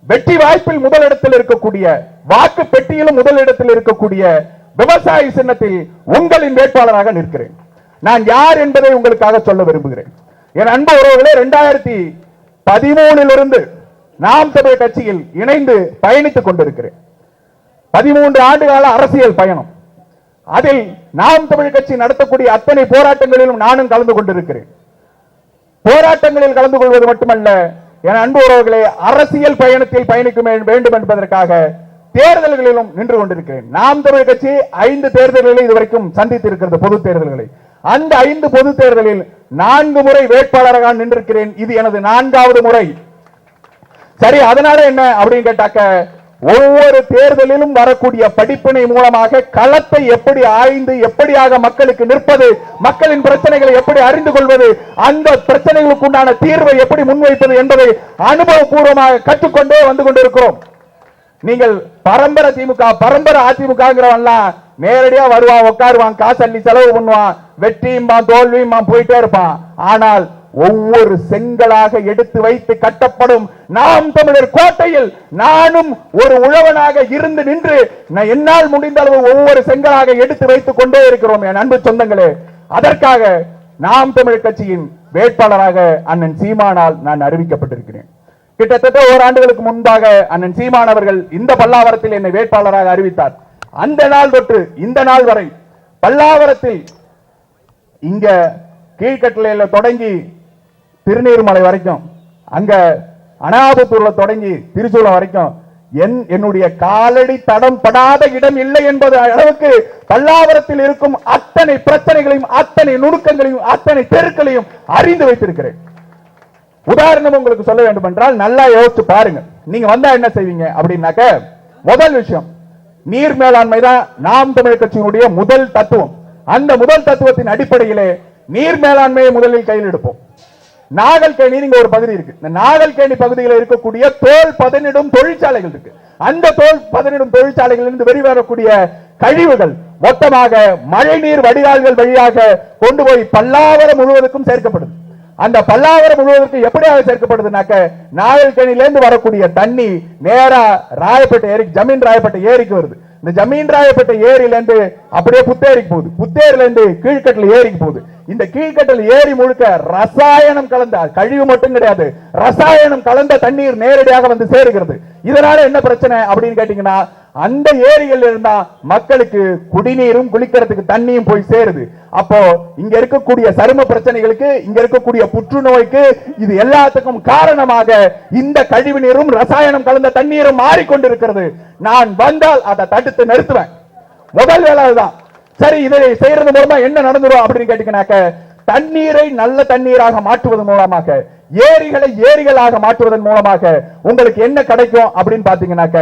வெற்றி வாய்ப்பில் முதலிடத்தில் இருக்கக்கூடிய, வாக்கு பெட்டியிலும் முதலிடத்தில் இருக்கக்கூடிய விவசாயி சின்னத்தில் உங்களின் வேட்பாளராக நிற்கிறேன். நான் யார் என்பதை உங்களுக்காக சொல்ல விரும்புகிறேன். என் அன்பு உறவுகளே, 2013 நாம் தமிழ் கட்சியில் இணைந்து பயணித்துக் கொண்டிருக்கிறேன். 13 ஆண்டு கால அரசியல் பயணம். அதில் நாம் தமிழ் கட்சி நடத்தக்கூடிய அத்தனை போராட்டங்களிலும் நானும் கலந்து கொண்டிருக்கிறேன். போராட்டங்களில் கலந்து கொள்வது மட்டுமல்ல, என் அன்பு உறவுகளே, அரசியல் பயணத்தில் பயணிக்க வேண்டும் என்பதற்காக தேர்தல்களிலும் நின்று கொண்டிருக்கிறேன். நாம் தமிழ் கட்சி 5 தேர்தல்களை இதுவரைக்கும் சந்தித்திருக்கிறது, பொது தேர்தல்களை. அந்த 5 பொது தேர்தலில் 4 முறை வேட்பாளராக நின்றிருக்கிறேன். இது எனது 4வது முறை. சரி, அதனால என்ன அப்படின்னு கேட்டாக்க, ஒவ்வொரு தேர்தலிலும் வரக்கூடிய படிப்பினை மூலமாக களத்தை எப்படி ஆய்ந்து எப்படியாக மக்களுக்கு நிற்பது, மக்களின் பிரச்சனைகளை எப்படி அறிந்து கொள்வது, அந்த பிரச்சனைகளுக்கு உண்டான தீர்வை எப்படி முன்வைப்பது என்பதை அனுபவபூர்வமாக கற்றுக்கொண்டே வந்து கொண்டிருக்கிறோம். நீங்கள் பரம்பரை திமுக பரம்பரை அதிமுகங்கிறவன்லாம் நேரடியா வருவான், உட்காருவான், காசு அள்ளி செலவு பண்ணுவான், வெற்றியும்பா தோல்வியுமா போயிட்டே இருப்பான். ஆனால் ஒவ்வொரு செங்கலாக எடுத்து வைத்து கட்டப்படும் நாம் தமிழர் கோட்டையில் நானும் ஒரு உழவனாக இருந்து நின்று என்னால் முடிந்த அளவு ஒவ்வொரு செங்கலாக எடுத்து வைத்துக் கொண்டே இருக்கிறோம் என் அன்பு சொந்தங்களே. அதற்காக நாம் தமிழர் கட்சியின் வேட்பாளராக அண்ணன் சீமானால் நான் அறிவிக்கப்பட்டிருக்கிறேன். கிட்டத்தட்ட ஓராண்டுகளுக்கு முன்பாக அண்ணன் சீமான் அவர்கள் இந்த பல்லாவரத்தில் என்னை வேட்பாளராக அறிவித்தார். அந்த நாள் தொட்டு இந்த நாள் வரை பல்லாவரத்தில் இங்க கீழ்கட்டளையில தொடங்கி திருநீர்மலை வரைக்கும், அங்க அனாபத்தூர்ல தொடங்கி திருச்சூலம் வரைக்கும் என்னுடைய காலடி தடம் படாத இடம் இல்லை என்பது அளவுக்கு பல்லாவரத்தில் இருக்கும் அத்தனை பிரச்சனைகளையும் அத்தனை நுணுக்கங்களையும் அத்தனை தெருக்களையும் அறிந்து வைத்திருக்கிறேன். உதாரணம் உங்களுக்கு சொல்ல வேண்டும் என்றால் நல்லா யோசிச்சு பாருங்க. நீங்க வந்தா என்ன செய்வீங்க அப்படின்னாக்க, முதல் விஷயம் நீர் மேலாண்மை தான் நாம் தமிழர் கட்சியினுடைய முதல் தத்துவம். அந்த முதல் தத்துவத்தின் அடிப்படையிலே நீர் மேலாண்மையை முதலில் கையில் எடுப்போம். நாகல்கேணி நீங்க ஒரு பகுதி இருக்கு, இந்த நாகல்கேணி பகுதியில் இருக்கக்கூடிய தோல் பதனிடும் தொழிற்சாலைகள் இருக்கு. அந்த தோல் பதனிடும் தொழிற்சாலைகளிலிருந்து வெளிவரக்கூடிய கழிவுகள் மொத்தமாக மழைநீர் வடிகால்கள் வழியாக கொண்டு போய் பல்லாவரம் முழுவதுக்கும் சேர்க்கப்படுது. அந்த பல்லாவரம் முழுவதற்கு எப்படியாக சேர்க்கப்படுதுனாக்க, நாகல்கேணியிலிருந்து வரக்கூடிய தண்ணி நேரா ராயப்பேட்டை ஏரிக்கு, ஜமீன் ராயப்பேட்டை ஏரிக்கு வருது. இந்த ஜமீன் ராயப்பேட்டை ஏரியில இருந்து அப்படியே புத்தேரிக்கு போகுது, புத்தேரில இருந்து கீழ்கட்டல் ஏரிக்கு போகுது. இந்த கீழ்கட்டல் ஏரி முழுக்க ரசாயனம் கலந்த, கழிவு மட்டும் கிடையாது, ரசாயனம் கலந்த தண்ணீர் நேரடியாக வந்து சேருகிறது. இதனால என்ன பிரச்சனை அப்படின்னு கேட்டீங்கன்னா, அந்த ஏரிகள் இருந்தா மக்களுக்கு குடிநீரும் குளிக்கிறதுக்கு தண்ணியும் போய் சேருது. அப்போ இங்க இருக்கக்கூடிய சரும பிரச்சனைகளுக்கு, இங்க இருக்கக்கூடிய புற்றுநோய்க்கு, இது எல்லாத்துக்கும் காரணமாக இந்த கழிவு நீரும் ரசாயனம் கலந்த தண்ணீரும் மாறிக்கொண்டிருக்கிறது. நான் வந்தால் அதை தடுத்து நிறுத்துவேன். முதல் வேலை தான். சரி, இதை செய்யறது மூலமா என்ன நடந்துரும் அப்படின்னு கேட்டீங்கன்னாக்க, தண்ணீரை நல்ல தண்ணீராக மாற்றுவதன் மூலமாக, ஏரிகளை ஏரிகளாக மாற்றுவதன் மூலமாக உங்களுக்கு என்ன கிடைக்கும் அப்படின்னு பாத்தீங்கன்னாக்க,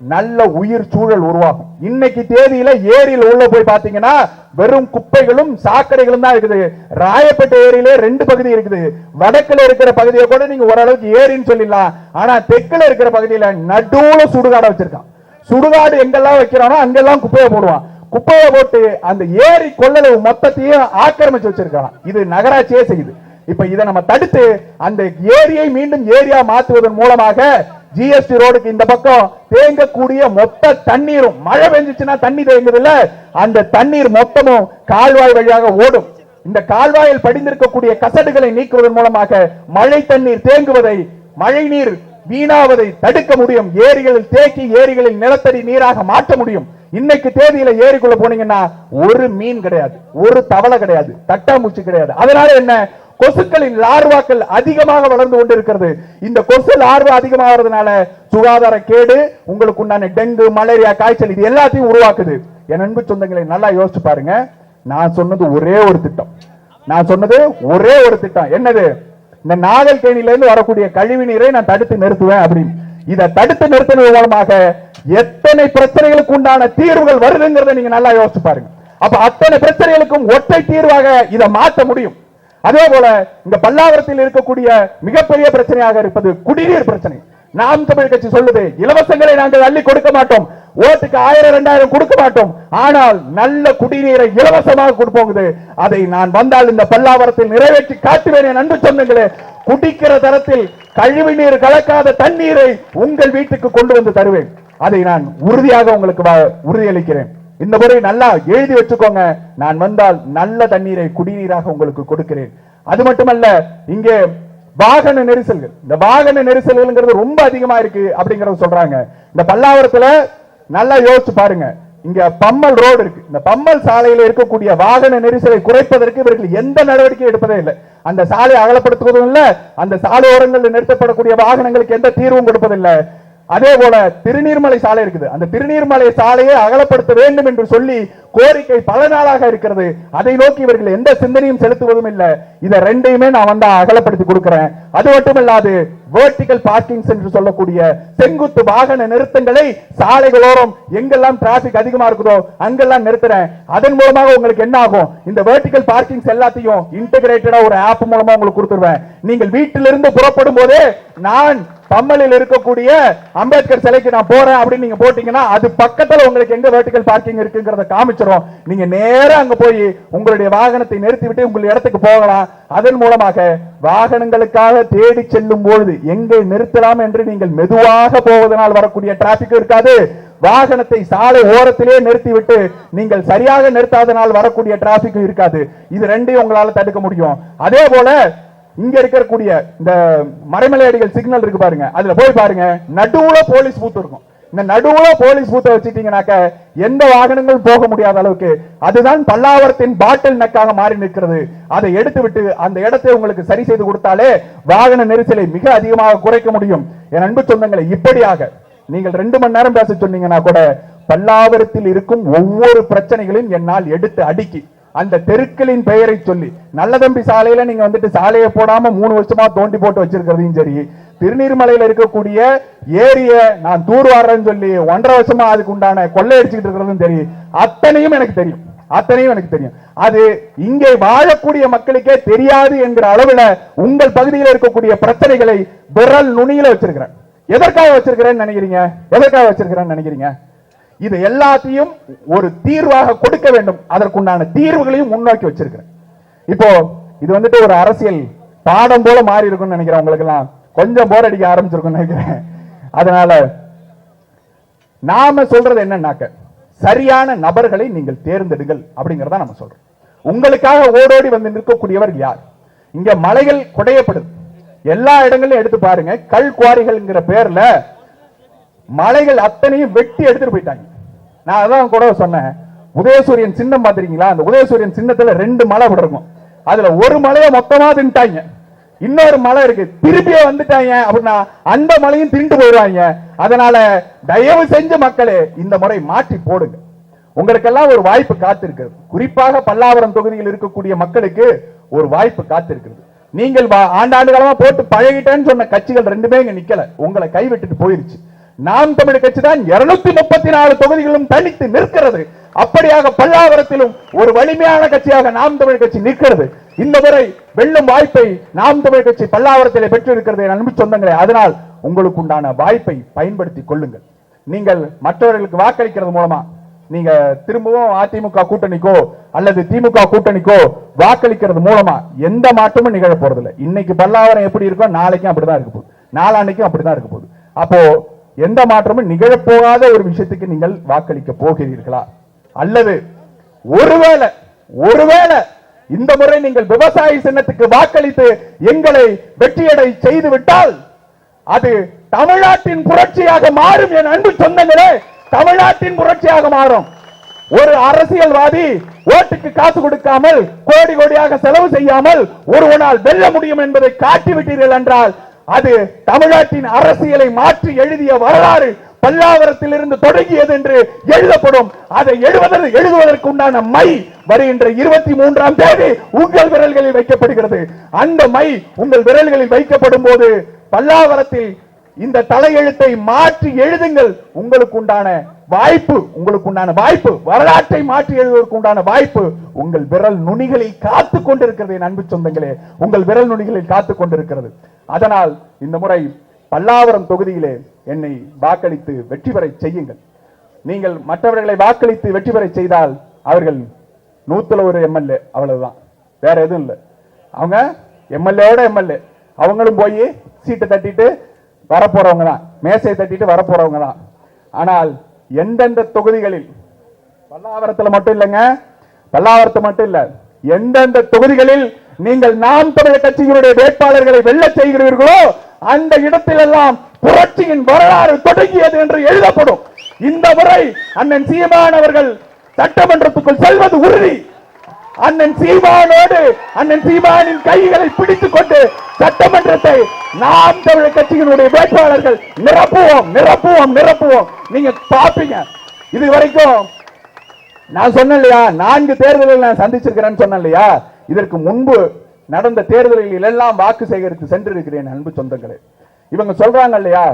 நல்ல உயிர் சூழல் உருவாகும். இன்னைக்கு தேதியில ஏரியில் உள்ள போய் பாத்தீங்கன்னா வெறும் குப்பைகளும் சாக்கடைகளும் தான் இருக்குது. ராயப்பேட்டை ஏரியிலே 2 பகுதி இருக்குது. வடக்குல இருக்கிற பகுதியை கூட நீங்க ஓரளவுக்கு ஏரின்னு சொல்லிடலாம். ஆனா தெற்குல இருக்கிற பகுதியில நடுவுல சுடுகாடை வச்சிருக்கான். சுடுகாடு எங்கெல்லாம் வைக்கிறானோ அங்கெல்லாம் குப்பையை போடுவான். குப்பையை போட்டு அந்த ஏரி கொள்ளளவு மொத்தத்தையும் ஆக்கிரமிச்சு வச்சிருக்கான். இது நகராட்சியே செய்யுது. இப்ப இதை நம்ம தடுத்து அந்த ஏரியை மீண்டும் ஏரியா மாற்றுவதன் மூலமாக ஜிஎஸ்டி ரோடுக்கு இந்த பக்கம் தேங்கக்கூடிய மொத்த தண்ணீரும், மழை பெஞ்சிச்சுன்னா தண்ணி தேங்குது இல்ல, அந்த தண்ணீர் மொத்தமும் கால்வாய் வழியாக ஓடும். இந்த கால்வாயில் படிந்திருக்கக்கூடிய கசடுகளை நீக்குவதன் மூலமாக மழை தண்ணீர் தேங்குவதை, மழை நீர் வீணாவதை தடுக்க முடியும். ஏரிகளில் தேக்கி ஏரிகளில் நிலத்தடி நீராக மாற்ற முடியும். இன்னைக்கு தேதியில ஏரிக்குள்ள போனீங்கன்னா ஒரு மீன் கிடையாது, ஒரு தவளை கிடையாது, தட்டாம்பூச்சி கிடையாது. அதனால என்ன, கொசுக்களின் லார்வாக்கள் அதிகமாக வளர்ந்து கொண்டிருக்கிறது. இந்த கொசு லார்வா அதிகமாகிறதுனால சுகாதார கேடு, உங்களுக்கு உண்டான டெங்கு, மலேரியா, காய்ச்சல் இது எல்லாத்தையும் உருவாக்குது. என் அன்பு சொந்தங்களை நல்லா யோசிச்சு பாருங்க. நான் சொன்னது ஒரே ஒரு திட்டம், என்னது, இந்த நாகல்கேணியில இருந்து வரக்கூடிய கழிவு நீரை நான் தடுத்து நிறுத்துவேன் அப்படின்னு. இதை தடுத்து நிறுத்தினது மூலமாக எத்தனை பிரச்சனைகளுக்கு உண்டான தீர்வுகள் வருதுங்கிறத நீங்க நல்லா யோசிச்சு பாருங்க. அப்ப அத்தனை பிரச்சனைகளுக்கும் ஒற்றை தீர்வாக இதை மாற்ற முடியும். அதே போல இந்த பல்லாவரத்தில் இருக்கக்கூடிய மிகப்பெரிய பிரச்சனையாக இருப்பது குடிநீர் பிரச்சனை. நாம் தமிழ் கட்சி சொல்லுது, இலவசங்களை நாங்கள் அள்ளி கொடுக்க மாட்டோம், ஓட்டுக்கு 1000 2000 கொடுக்க மாட்டோம், ஆனால் நல்ல குடிநீரை இலவசமாக கொடுப்போங்குது. அதை நான் வந்தால் இந்த பல்லாவரத்தில் நிறைவேற்றி காட்டுவேன். என் அன்பு சொந்தங்களே, குடிக்கிற தரத்தில் கழிவு நீர் கலக்காத தண்ணீரை உங்கள் வீட்டுக்கு கொண்டு வந்து தருவேன். அதை நான் உறுதியாக உங்களுக்கு உறுதியளிக்கிறேன். இந்த முறை நல்லா எழுதி வச்சுக்கோங்க, நான் வந்தால் நல்ல தண்ணீரை குடிநீராக உங்களுக்கு கொடுக்கிறேன். அது மட்டுமல்ல, இங்கே வாகன நெரிசல்கள், இந்த வாகன நெரிசல்கள் ரொம்ப அதிகமா இருக்கு அப்படிங்கறத சொல்றாங்க. இந்த பல்லாவரத்துல நல்லா யோசிச்சு பாருங்க, இங்க பம்மல் ரோடு இருக்கு. இந்த பம்மல் சாலையில இருக்கக்கூடிய வாகன நெரிசலை குறைப்பதற்கு இவர்கள் எந்த நடவடிக்கையும் எடுப்பதே இல்லை. அந்த சாலை அகலப்படுத்துவதும் இல்லை, அந்த சாலையோரங்களில் நிறுத்தப்படக்கூடிய வாகனங்களுக்கு எந்த தீர்வும் கொடுப்பதில்லை. அதே போல திருநீர்மலை சாலை இருக்குது, அந்த திருநீர்மலை சாலையை அகலப்படுத்த வேண்டும் என்று சொல்லி கோரிக்கை பல நாளாக இருக்கிறது. அதை நோக்கி இவர்கள் எந்த சிந்தனையும் செலுத்துவதும் இல்லை. இதை ரெண்டையுமே நான் வந்தா அகலப்படுத்தி கொடுக்கிறேன். அது மட்டுமல்லாது வெர்டிகல் பார்க்கிங்ஸ் என்று சொல்லக்கூடிய செங்குத்து வாகன நிறுத்தங்களை சாலைகளோரம் எங்கெல்லாம் டிராபிக் அதிகமா இருக்குதோ அங்கெல்லாம் நிறுத்துறேன். அதன் மூலமாக உங்களுக்கு என்ன ஆகும், இந்த வெர்டிகல் பார்க்கிங்ஸ் எல்லாத்தையும் இன்டகிரேட்டடா ஒரு ஆப் மூலமா உங்களுக்கு கொடுத்துருவேன். நீங்கள் வீட்டிலிருந்து புறப்படும் போதே நான் பம்மலில் இருக்கக்கூடிய அம்பேத்கர் சிலைக்கு நான் போறேன் அப்படின்னு நீங்க போட்டீங்கன்னா அது பக்கத்துல உங்களுக்கு எங்க வெர்டிகல் பார்க்கிங் இருக்குங்கிறத காமிச்சிரும். நீங்க நேரா அங்க போய் உங்களுடைய வாகனத்தை நிறுத்திவிட்டு உங்கள் இடத்துக்கு போகலாம். அதன் மூலமாக வாகனங்களுக்காக தேடி செல்லும் பொழுது எங்கே நிறுத்தலாம் என்று நீங்கள் மெதுவாக போவதனால் வரக்கூடிய டிராபிக் இருக்காது. வாகனத்தை சாலை ஓரத்திலே நிறுத்திவிட்டு நீங்கள் சரியாக நிறுத்தாதனால் வரக்கூடிய டிராபிக் இருக்காது. இது ரெண்டையும் உங்களால தடுக்க முடியும். அதே போல இங்க இருக்கக்கூடிய இந்த மறைமலையடிகள் சிக்னல் இருக்கு பாருங்க, அதுல போய் பாருங்க, நடுவுல போலீஸ் பூத் இருக்கும். இந்த நடுவுல போலீஸ் பூத்தை வச்சுட்டீங்கன்னாக்க எந்த வாகனங்களும் போக முடியாத அளவுக்கு அதுதான் பல்லாவரத்தின் பாட்டில் நெக்காக மாறி நிற்கிறது. அதை எடுத்து விட்டு அந்த இடத்தை உங்களுக்கு சரி செய்து கொடுத்தாலே வாகன நெரிசலை மிக அதிகமாக குறைக்க முடியும். என் அன்பு சொந்தங்களை, இப்படியாக நீங்கள் 2 மணி நேரம் பேச சொன்னீங்கன்னா கூட பல்லாவரத்தில் இருக்கும் ஒவ்வொரு பிரச்சனைகளையும் என்னால் எடுத்து அடுக்கி அந்த தெருக்களின் பெயரை சொல்லி, நல்லதம்பி சாலையில நீங்க வந்துட்டு சாலையை போடாம 3 வருஷமா தோண்டி போட்டு வச்சிருக்கிறதையும் சரி, திருநீர்மலையில இருக்கக்கூடிய ஏரிய நான் தூர்வாரன்னு சொல்லி 1.5 வருஷமா அதுக்கு உண்டான கொள்ளையடிச்சுட்டு இருக்கிறதும் சரி, அத்தனையும் எனக்கு தெரியும். அது இங்கே வாழக்கூடிய மக்களுக்கே தெரியாது என்கிற அளவில் உங்கள் பகுதியில் இருக்கக்கூடிய பிரச்சனைகளை விரல் நுனியில வச்சிருக்கிறேன். எதற்காக வச்சிருக்கிறேன்னு நினைக்கிறீங்க? இது எல்லாத்தையும் ஒரு தீர்வாக கொடுக்க வேண்டும். அதற்குண்டான தீர்வுகளையும் முன்னோக்கி வச்சிருக்கிறேன். இப்போ இது வந்துட்டு ஒரு அரசியல் பாடம் போல மாறி இருக்கும்னு நினைக்கிறேன். உங்களுக்கு எல்லாம் கொஞ்சம் போர் அடிக்க ஆரம்பிச்சிருக்கும் நினைக்கிறேன். அதனால நாம சொல்றது என்னன்னாக்க, சரியான நபர்களை நீங்கள் தேர்ந்தெடுங்கள் அப்படிங்கறத நம்ம சொல்றோம். உங்களுக்காக ஓடோடி வந்து நிற்கக்கூடியவர் யார்? இங்க மலைகள் குடையப்படுது. எல்லா இடங்களையும் எடுத்து பாருங்க. கல் குவாரிகள் பேர்ல மலைகள் அத்தனையும் வெட்டி எடுத்துட்டு போயிட்டாங்க. நான் அதான் கூட சொன்னேன், உதயசூரியன் சின்னம் பாத்திருக்கீங்களா? அந்த உதயசூரியன் சின்னத்துல 2 மலை விடுறோம். அதுல ஒரு மலையை மொத்தமா தின்ட்டாங்க. இன்னொரு மலை இருக்கு, திருப்பியே வந்துட்டாங்க அப்படின்னா அந்த மலையும் திண்டு போயிடுவாங்க. அதனால தயவு செஞ்சு மக்களே இந்த முறை மாற்றி போடுங்க. உங்களுக்கெல்லாம் ஒரு வாய்ப்பு காத்திருக்கிறது. குறிப்பாக பல்லாவரம் தொகுதியில் இருக்கக்கூடிய மக்களுக்கு ஒரு வாய்ப்பு காத்திருக்கிறது. நீங்கள் ஆண்டாண்டு காலமா போட்டு பழகிட்டேன்னு சொன்ன கட்சிகள் 2மே இங்க நிக்கல, உங்களை கைவிட்டுட்டு போயிருச்சு. நாம் தமிழ் கட்சி தான் 234 தொகுதிகளும் தனித்து நிற்கிறது. அப்படியாக பல்லாவரத்திலும் ஒரு வலிமையான கட்சியாக நாம் தமிழ் கட்சி நிற்கிறது. இந்த முறை வெல்லும் வாய்ப்பை நாம் தமிழ் கட்சி பல்லாவரத்தில் பெற்றிருக்கிறது அன்பு சொந்தங்களே. அதனால் உங்களுக்கு உண்டான வாய்ப்பை பயன்படுத்திக் கொள்ளுங்கள். நீங்கள் மற்றவர்களுக்கு வாக்களிக்கிறது மூலமா நீங்க திரும்பவும் அதிமுக கூட்டணிக்கோ அல்லது திமுக கூட்டணிக்கோ வாக்களிக்கிறது மூலமா எந்த மாற்றமும் நிகழ போறதில்லை. இன்னைக்கு பல்லாவரம் எப்படி இருக்கோ நாளைக்கும் அப்படிதான் இருக்க போகுது, நாளான்னைக்கும் அப்படிதான் இருக்க போகுது. அப்போ எந்த மாற்றமும் நிகழப்போகாத ஒரு விஷயத்துக்கு நீங்கள் வாக்களிக்க போகிறீர்களா? அல்லது ஒருவேளை இந்த முறை நீங்கள் விவசாய சின்னத்துக்கு வாக்களித்து எங்களை வெற்றியடை செய்து விட்டால் அது தமிழ்நாட்டின் புரட்சியாக மாறும். என் அன்பு சொந்தங்களே, தமிழ்நாட்டின் புரட்சியாக மாறும். ஒரு அரசியல்வாதி ஓட்டுக்கு காசு கொடுக்காமல் கோடி கோடியாக செலவு செய்யாமல் ஒருவனால் வெல்ல முடியும் என்பதை காட்டிவிட்டீர்கள் என்றால் அது தமிழ்நாட்டின் அரசியலை மாற்றி எழுதிய வரலாறு பல்லாவரத்தில் இருந்து தொடங்கியது என்று எழுதப்படும். அதை எழுதுவதற்கு உண்டான மை வருகின்ற 23ஆம் தேதி உங்கள் விரல்களில் வைக்கப்படுகிறது. அந்த மை உங்கள் விரல்களில் வைக்கப்படும் போது பல்லாவரத்தில் இந்த தலையெழுத்தை மாற்றி எழுதுங்கள். உங்களுக்கு உண்டான வாய்ப்பு வரலாற்றை மாற்றி எழுதுவதற்கு உண்டான வாய்ப்பு உங்கள் விரல் நுனிகளில் காத்துக் கொண்டிருக்கிறது. என் அன்பு சொந்தங்களே, உங்கள் விரல் நுனிகளில் காத்துக் கொண்டிருக்கிறது. அதனால் இந்த முறை பல்லாவரம் தொகுதியிலே என்னை வாக்களித்து வெற்றி பெற செய்யுங்கள். நீங்கள் மற்றவர்களை வாக்களித்து வெற்றி பெற செய்தால் அவர்கள் 101 எம்எல்ஏ, அவ்வளவுதான், வேற எதுவும் இல்லை. அவங்க எம்எல்ஏ அவங்களும் போய் சீட்டை தட்டிட்டு வரப்போறவங்க தான், மேசையை தட்டிட்டு வரப்போறவங்க தான். ஆனால் எந்தெந்த தொகுதிகளில், பல்லாவரத்தில் மட்டும் இல்லைங்க, பல்லாவரத்து மட்டும் இல்ல, எந்தெந்த தொகுதிகளில் நீங்கள் நாம் தமிழர் கட்சியினுடைய வேட்பாளர்களை வெல்ல செய்கிறீர்களோ அந்த இடத்திலெல்லாம் புரட்சியின் வரலாறு தொடங்கியது என்று எழுதப்படும். இந்த முறை அண்ணன் சீமான் அவர்கள் சட்டமன்றத்துக்குள் செல்வது உறுதி. அண்ணன் சீமானோடு அண்ணன் சீமானின் கைகளை பிடித்துக் கொண்டு சட்டமன்றத்தை நாம் தமிழர் கட்சியினுடைய வேட்பாளர்கள் நிரப்புவோம். நீங்க பாப்பீங்க. இது வரைக்கும் நான் சொன்னேன் இல்லையா, 4 தேர்தல்கள் நான் சந்திச்சிருக்கிறேன்னு சொன்னேன் இல்லையா, இதற்கு முன்பு நடந்த தேர்தல்களில் எல்லாம் வாக்கு சேகரித்து சென்றிருக்கிறேன். அன்பு சொந்தங்களே, இவங்க சொல்றாங்க இல்லையா,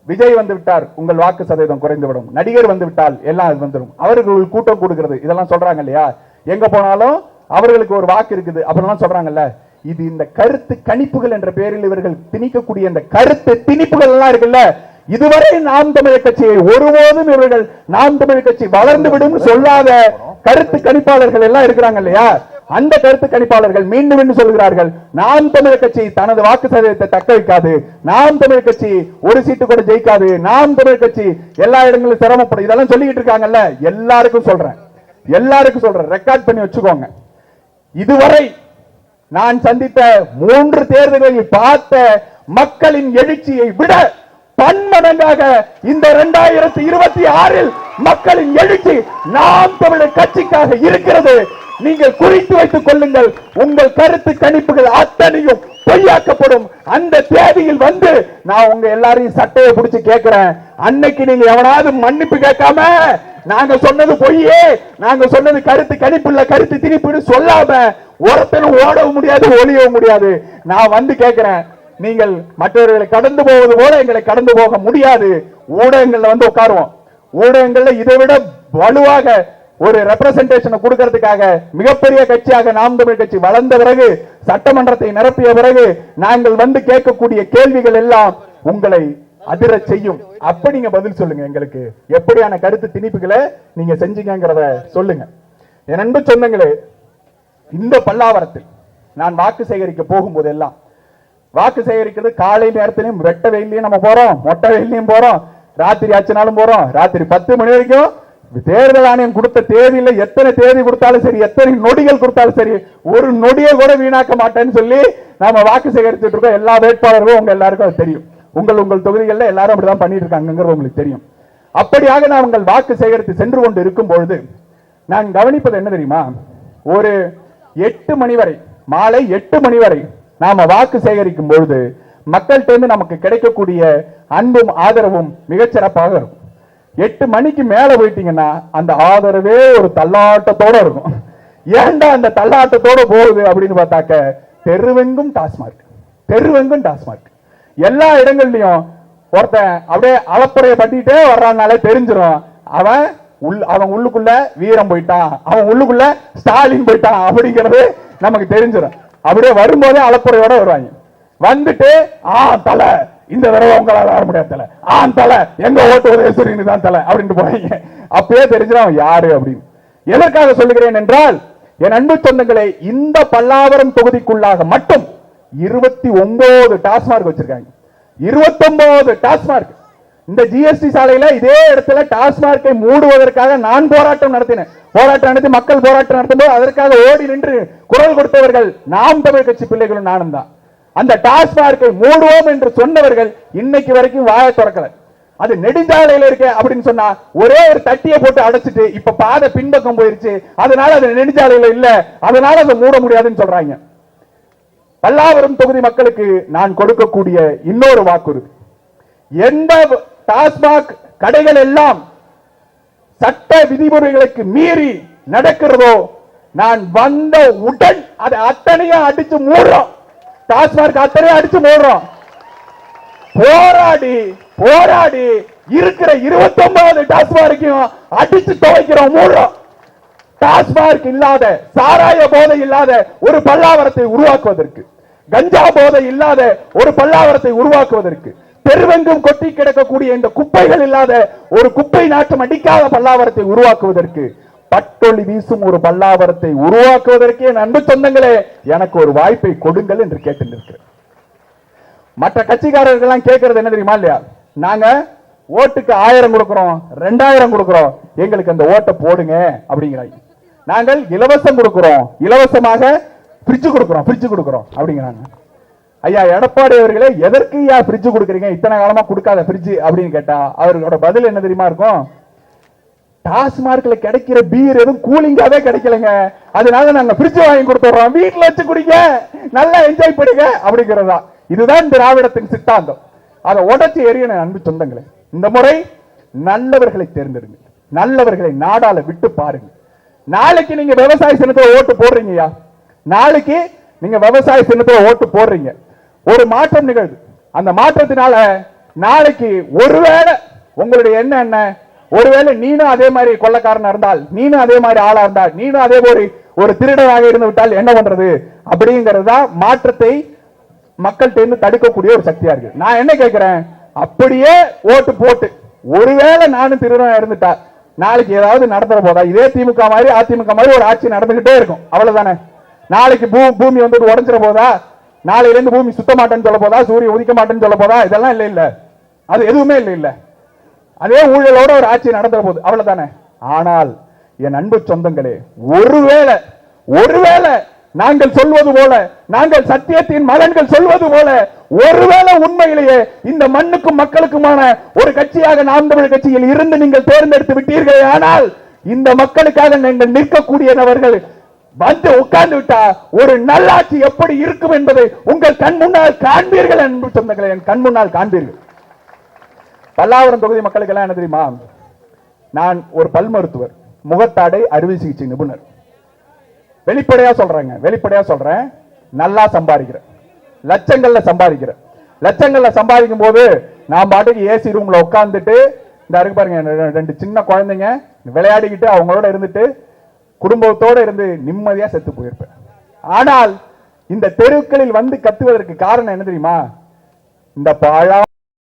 விஜய் வந்து விட்டார் உங்கள் வாக்கு சதவீதம் குறைந்துவிடும், நடிகர் வந்து விட்டால் எல்லாம் வந்துடும், அவர்கள் கூட்டம் கொடுக்கிறது, இதெல்லாம் சொல்றாங்க இல்லையா. எங்க போனாலும் அவர்களுக்கு ஒரு வாக்கு இருக்குது அப்படிலாம் சொல்றாங்கல்ல. இது இந்த கருத்து கணிப்புகள் என்ற பெயரில் இவர்கள் திணிக்கக்கூடிய இந்த கருத்து திணிப்புகள் எல்லாம் இருக்குல்ல, இதுவரை நாம் தமிழர் கட்சியை ஒருபோதும் இவர்கள் நாம் தமிழர் கட்சி வளர்ந்து விடும் சொல்லாத கருத்து கணிப்பாளர்கள் எல்லாம் இருக்கிறாங்க இல்லையா. அந்த கருத்து கணிப்பாளர்கள் மீண்டும் மீண்டும் சொல்கிறார்கள், நாம் தமிழர் கட்சி தனது வாக்கு சதவீதத்தை தக்க வைக்காது, நாம் தமிழர் கட்சி ஒரு சீட்டு கூட ஜெயிக்காது, நாம் தமிழர் கட்சி எல்லா இடங்களிலும் சிரமப்படும், இதெல்லாம் சொல்லிட்டு இருக்காங்கல்ல. எல்லாருக்கும் சொல்றேன், ரெக்கார்ட் பண்ணி வச்சுக்கோங்க. இதுவரை நான் சந்தித்த 3 தேர்தல்களில் பார்த்த மக்களின் எழுச்சியை விட பன்மடங்காக இந்த 2026இல் மக்களின் எழுச்சி நாம் தமிழர் கட்சிக்காக இருக்கிறது. நீங்கள் குறித்து வைத்துக் கொள்ளுங்கள். உங்கள் கருத்து கணிப்புகள் அத்தனையும் பொய்யாக்கப்படும். அந்த தேதியில் வந்து நான் உங்க எல்லாரையும் சட்டையை பிடிச்சு கேட்கிறேன், அன்னைக்கு நீங்க எவனாவது மன்னிப்பு கேட்காம நாங்க சொன்னது பொய்யே, நாங்க சொன்னது கருத்து கணிப்பு இல்ல கருத்து திணிப்புன்னு சொல்லாம ஒருத்தனும் ஓடவும் முடியாது, ஒளியவும் முடியாது. நான் வந்து கேட்கிறேன், நீங்கள் மற்றவர்களை கடந்து போவது போல எங்களை கடந்து போக முடியாது. ஊடகங்கள்ல வந்து உட்காருவோம். ஊடகங்கள்ல இதை விட வலுவாக ஒரு ரெப்ரசன்டேஷன் கொடுக்கிறதுக்காக மிகப்பெரிய கட்சியாக நாம் தமிழ் கட்சி வளர்ந்த பிறகு, சட்டமன்றத்தை நிரப்பிய பிறகு நாங்கள் வந்து கேட்கக்கூடிய கேள்விகள் எல்லாம் உங்களை அதிர செய்யும். அப்ப நீங்க பதில் சொல்லுங்க, எங்களுக்கு எப்படியான கருத்து திணிப்புகளை நீங்க செஞ்சீங்கிறத சொல்லுங்க. என் அன்பு சொந்தங்களே, இந்த பல்லாவரத்தில் நான் வாக்கு சேகரிக்க போகும்போது எல்லாம், வாக்கு சேகரிக்கிறது காலை நேரத்திலையும் வெட்ட வெயிலையும் நம்ம போறோம், மொட்டை வெயிலையும் போறோம், ராத்திரி ஆச்சுனாலும் போறோம். ராத்திரி 10 மணி வரைக்கும் தேர்தல் ஆணையம் கொடுத்த தேதியில எத்தனை தேதி கொடுத்தாலும் சரி, எத்தனை நொடிகள் கொடுத்தாலும் சரி, ஒரு நொடியை கூட வீணாக்க மாட்டேன்னு சொல்லி நாம வாக்கு சேகரிச்சுட்டு இருக்கோம். எல்லா வேட்பாளர்களும் உங்க எல்லாருக்கும் அது தெரியும். உங்கள் தொகுதிகளில் எல்லாரும் அப்படிதான் பண்ணிட்டு இருக்காங்கிறது உங்களுக்கு தெரியும். அப்படியாக நாங்கள் வாக்கு சேகரித்து சென்று கொண்டு இருக்கும் பொழுது நான் கவனிப்பது என்ன தெரியுமா, ஒரு 8 மணி வரை, மாலை 8 மணி வரை நாம வாக்கு சேகரிக்கும் பொழுது மக்கள்கிட்ட நமக்கு கிடைக்கக்கூடிய அன்பும் ஆதரவும் மிகச்சிறப்பாக இருக்கும். 8 மணிக்கு மேல போயிட்டீங்கன்னா அந்த ஆதரவே ஒரு தள்ளாட்டத்தோட இருக்கும். ஏன்டா அந்த தள்ளாட்டத்தோட போகுது அப்படின்னு பார்த்தாக்க, தெருவெங்கும் டாஸ்மார்க், எல்லா இடங்கள்லயும் ஒருத்தன் அப்படியே அளப்பறைய பட்டிட்டே வர்றானாலே தெரிஞ்சிடும் அவன் உள்ளுக்குள்ள வீரம் போயிட்டான், அவன் உள்ளுக்குள்ள ஸ்டாலின் போயிட்டான் அப்படிங்கிறது நமக்கு தெரிஞ்சிடும். அப்படியே வரும்போதே அளப்புறையோட வருவாங்க. வந்துட்டு தலை இந்த தடவை உங்களால வர முடியாது தலை, தலை எங்க ஓட்டு உதயசூரியனு தான் தலை அப்படின்ட்டு போறீங்க. அப்பயே தெரிஞ்சிடும் யாரு அப்படின்னு. எதற்காக சொல்லுகிறேன் என்றால், என் அன்பு சொந்தங்களை, இந்த பல்லாவரம் தொகுதிக்குள்ளாக மட்டும் 29 டாஸ்மார்க் வச்சிருக்காங்க. 29 டாஸ்மார்க். இந்த ஜிஎஸ்டி சாலையில இதே இடத்துல டாஸ்மார்க்கை மூடுவதற்காக நான் போராட்டம் நடத்தினேன். போராட்டம் நடத்தி மக்கள் போராட்டம் நடத்தும்போது அதற்காக ஓடி நின்று குரல் கொடுத்தவர்கள் நாம் தமிழ் கட்சி பிள்ளைகளும் நானும் தான். அந்த டாஸ்மார்க்கை மூடுவோம் என்று சொன்னவர்கள் இன்னைக்கு வரைக்கும் வாயை திறக்கல. அது நெடுஞ்சாலையில இருக்கு அப்படின்னு சொன்னா ஒரே ஒரு தட்டியை போட்டு அடைச்சிட்டு இப்ப பாதை பின்பக்கம் போயிருச்சு, அதனால அது நெடுஞ்சாலையில இல்ல, அதனால அதை மூட முடியாதுன்னு சொல்றாங்க. பல்லாவரம் தொகுதி மக்களுக்கு நான் கொடுக்கக்கூடிய இன்னொரு வாக்குறுதி, எந்த டாஸ்மாக் கடைகள் எல்லாம் சட்ட விதிமுறைகளுக்கு மீறி நடக்கிறதோ நான் வந்த உடன் அதை அத்தனையும் அடிச்சு மூடுறோம். டாஸ்மாக் அத்தனையும் அடிச்சு மூடுறோம். போராடி இருக்கிற 29 டாஸ்மார்க்கையும் அடிச்சு துவைக்கிறோம், மூடுறோம். டாஸ்மார்க் இல்லாத, சாராய போதை இல்லாத ஒரு பல்லாவரத்தை உருவாக்குவதற்கு, கஞ்சா போதை இல்லாத ஒரு பல்லாவரத்தை உருவாக்குவதற்கு, தெருவெங்கும் கொட்டி கிடக்கக்கூடிய இந்த குப்பைகள் இல்லாத ஒரு குப்பை நாற்றம் அடிக்காத பல்லாவரத்தை உருவாக்குவதற்கு, பட்டொளி வீசும் ஒரு பல்லாவரத்தை உருவாக்குவதற்கே அன்பு சொந்தங்களே எனக்கு ஒரு வாய்ப்பை கொடுங்கள் என்று கேட்டு மற்ற கட்சிக்காரர்கள் கேட்கறது என்ன தெரியுமா இல்லையா, நாங்க ஓட்டுக்கு 1000 கொடுக்கிறோம், 2000 கொடுக்கிறோம், எங்களுக்கு அந்த ஓட்டை போடுங்க அப்படிங்கிறாங்க. நாங்கள் இலவசம் கொடுக்கிறோம், இலவசமாக ஃப்ரிட்ஜ் கொடுக்கிறோம் அப்படிங்கிறாங்க. ஐயா எடப்பாடி அவர்களே, எதற்கு ஃப்ரிட்ஜ் கொடுக்குறீங்க, இத்தனை காலமா கொடுக்காத ஃப்ரிட்ஜ் அப்படின்னு கேட்டா அவர்களோட பதில் என்ன தெரியுமா இருக்கும், டாஸ்மார்க்ல கிடைக்கிற பீர் எதுவும் கூலிங்காவே கிடைக்கலங்க, அதனால நாங்க ஃப்ரிட்ஜ் வாங்கி கொடுத்துறோம், வீட்டுல வச்சு குடிங்க, நல்லா என்ஜாய் பண்ணுங்க அப்படிங்கிறதா. இதுதான் திராவிடத்தின் சித்தாந்தம். அதை உடைச்சு எரியணும். அன்பு சொந்தங்களே, இந்த முறை நல்லவர்களை தேர்ந்தெடுங்க, நல்லவர்களை நாடால விட்டு பாருங்க. நாளைக்கு நீங்க விவசாய சின்னத்துல ஓட்டு போடுறீங்கயா, நாளைக்கு நீங்க விவசாய சின்னத்துல ஓட்டு போடுறீங்க, ஒரு மாற்றம் நிகழ்வு. அந்த மாற்றத்தினால நாளைக்கு ஒருவேளை உங்களுடைய எண்ணம் என்ன, ஒருவேளை நீனும் அதே மாதிரி கொள்ளக்காரனா இருந்தால், நீனும் அதே மாதிரி ஆளா இருந்தால், நீனும் அதே மாதிரி ஒரு திருடனாக இருந்து விட்டால் என்ன பண்றது அப்படிங்கறதுதான் மாற்றத்தை மக்கள்கிட்ட இருந்து தடுக்கக்கூடிய ஒரு சக்தியா இருக்கு. நான் என்ன கேட்கிறேன், அப்படியே ஓட்டு போட்டு ஒருவேளை நானும் திருடனா இருந்துட்டா நாளைக்கு ஏதாவது நடந்துற போதா? இதே திமுக மாதிரி அதிமுக மாதிரி ஒரு ஆட்சி நடந்துகிட்டே இருக்கும், அவ்வளவுதானே. நாளைக்கு பூமி வந்து உடஞ்சிட போதா? நாளையில இருந்து பூமி சுத்த மாட்டேன்னு சொல்ல போதா? சூரியன் உதிக்க மாட்டேன்னு சொல்ல போதா? இதெல்லாம் இல்ல இல்ல, அது எதுவுமே இல்ல இல்ல. அதே ஊழலோட ஒரு ஆட்சி நடந்துற போது, அவ்வளவுதானே. ஆனால் என் அன்பு சொந்தங்களே, ஒருவேளை நாங்கள் சொல்வது போல, நாங்கள் சத்தியத்தின் மகன்கள் சொல்வது போல, ஒருவேளை உண்மையிலேயே இந்த மண்ணுக்கும் மக்களுக்குமான ஒரு கட்சியாக நாம் தமிழர் கட்சியில் இருந்து நீங்கள் தேர்ந்தெடுத்து விட்டீர்களே, ஆனால் இந்த மக்களுக்காக நீங்கள் நிற்கக்கூடிய நபர்கள் வந்து உட்கார்ந்து விட்டா ஒரு நல்லாட்சி எப்படி இருக்கும் என்பதை உங்கள் கண் முன்னால் காண்பீர்கள் அன்பு சொந்தங்களே, என் கண் முன்னால் காண்பீர்கள். பல்லாவரம் தொகுதி மக்களுக்கு எல்லாம் என்ன தெரியுமா, நான் ஒரு பல் மருத்துவர், முகத்தாடை அறுவை சிகிச்சை நிபுணர். வெளிப்படையா சொல்றேன், நல்லா சம்பாதிக்கிறேன், லட்சங்கள்ல சம்பாதிக்கும் போது நான் பாட்டுக்கு ஏசி ரூம்ல உட்கார்ந்துட்டு இந்த இருக்கு பாருங்க 2 சின்ன குழந்தைங்க விளையாடிக்கிட்டு அவங்களோட இருந்துட்டு குடும்பத்தோட இருந்து நிம்மதியா செத்து போயிருப்பேன். ஆனால் இந்த தெருக்களில் வந்து கத்துவதற்கு காரணம் என்ன தெரியுமா, இந்த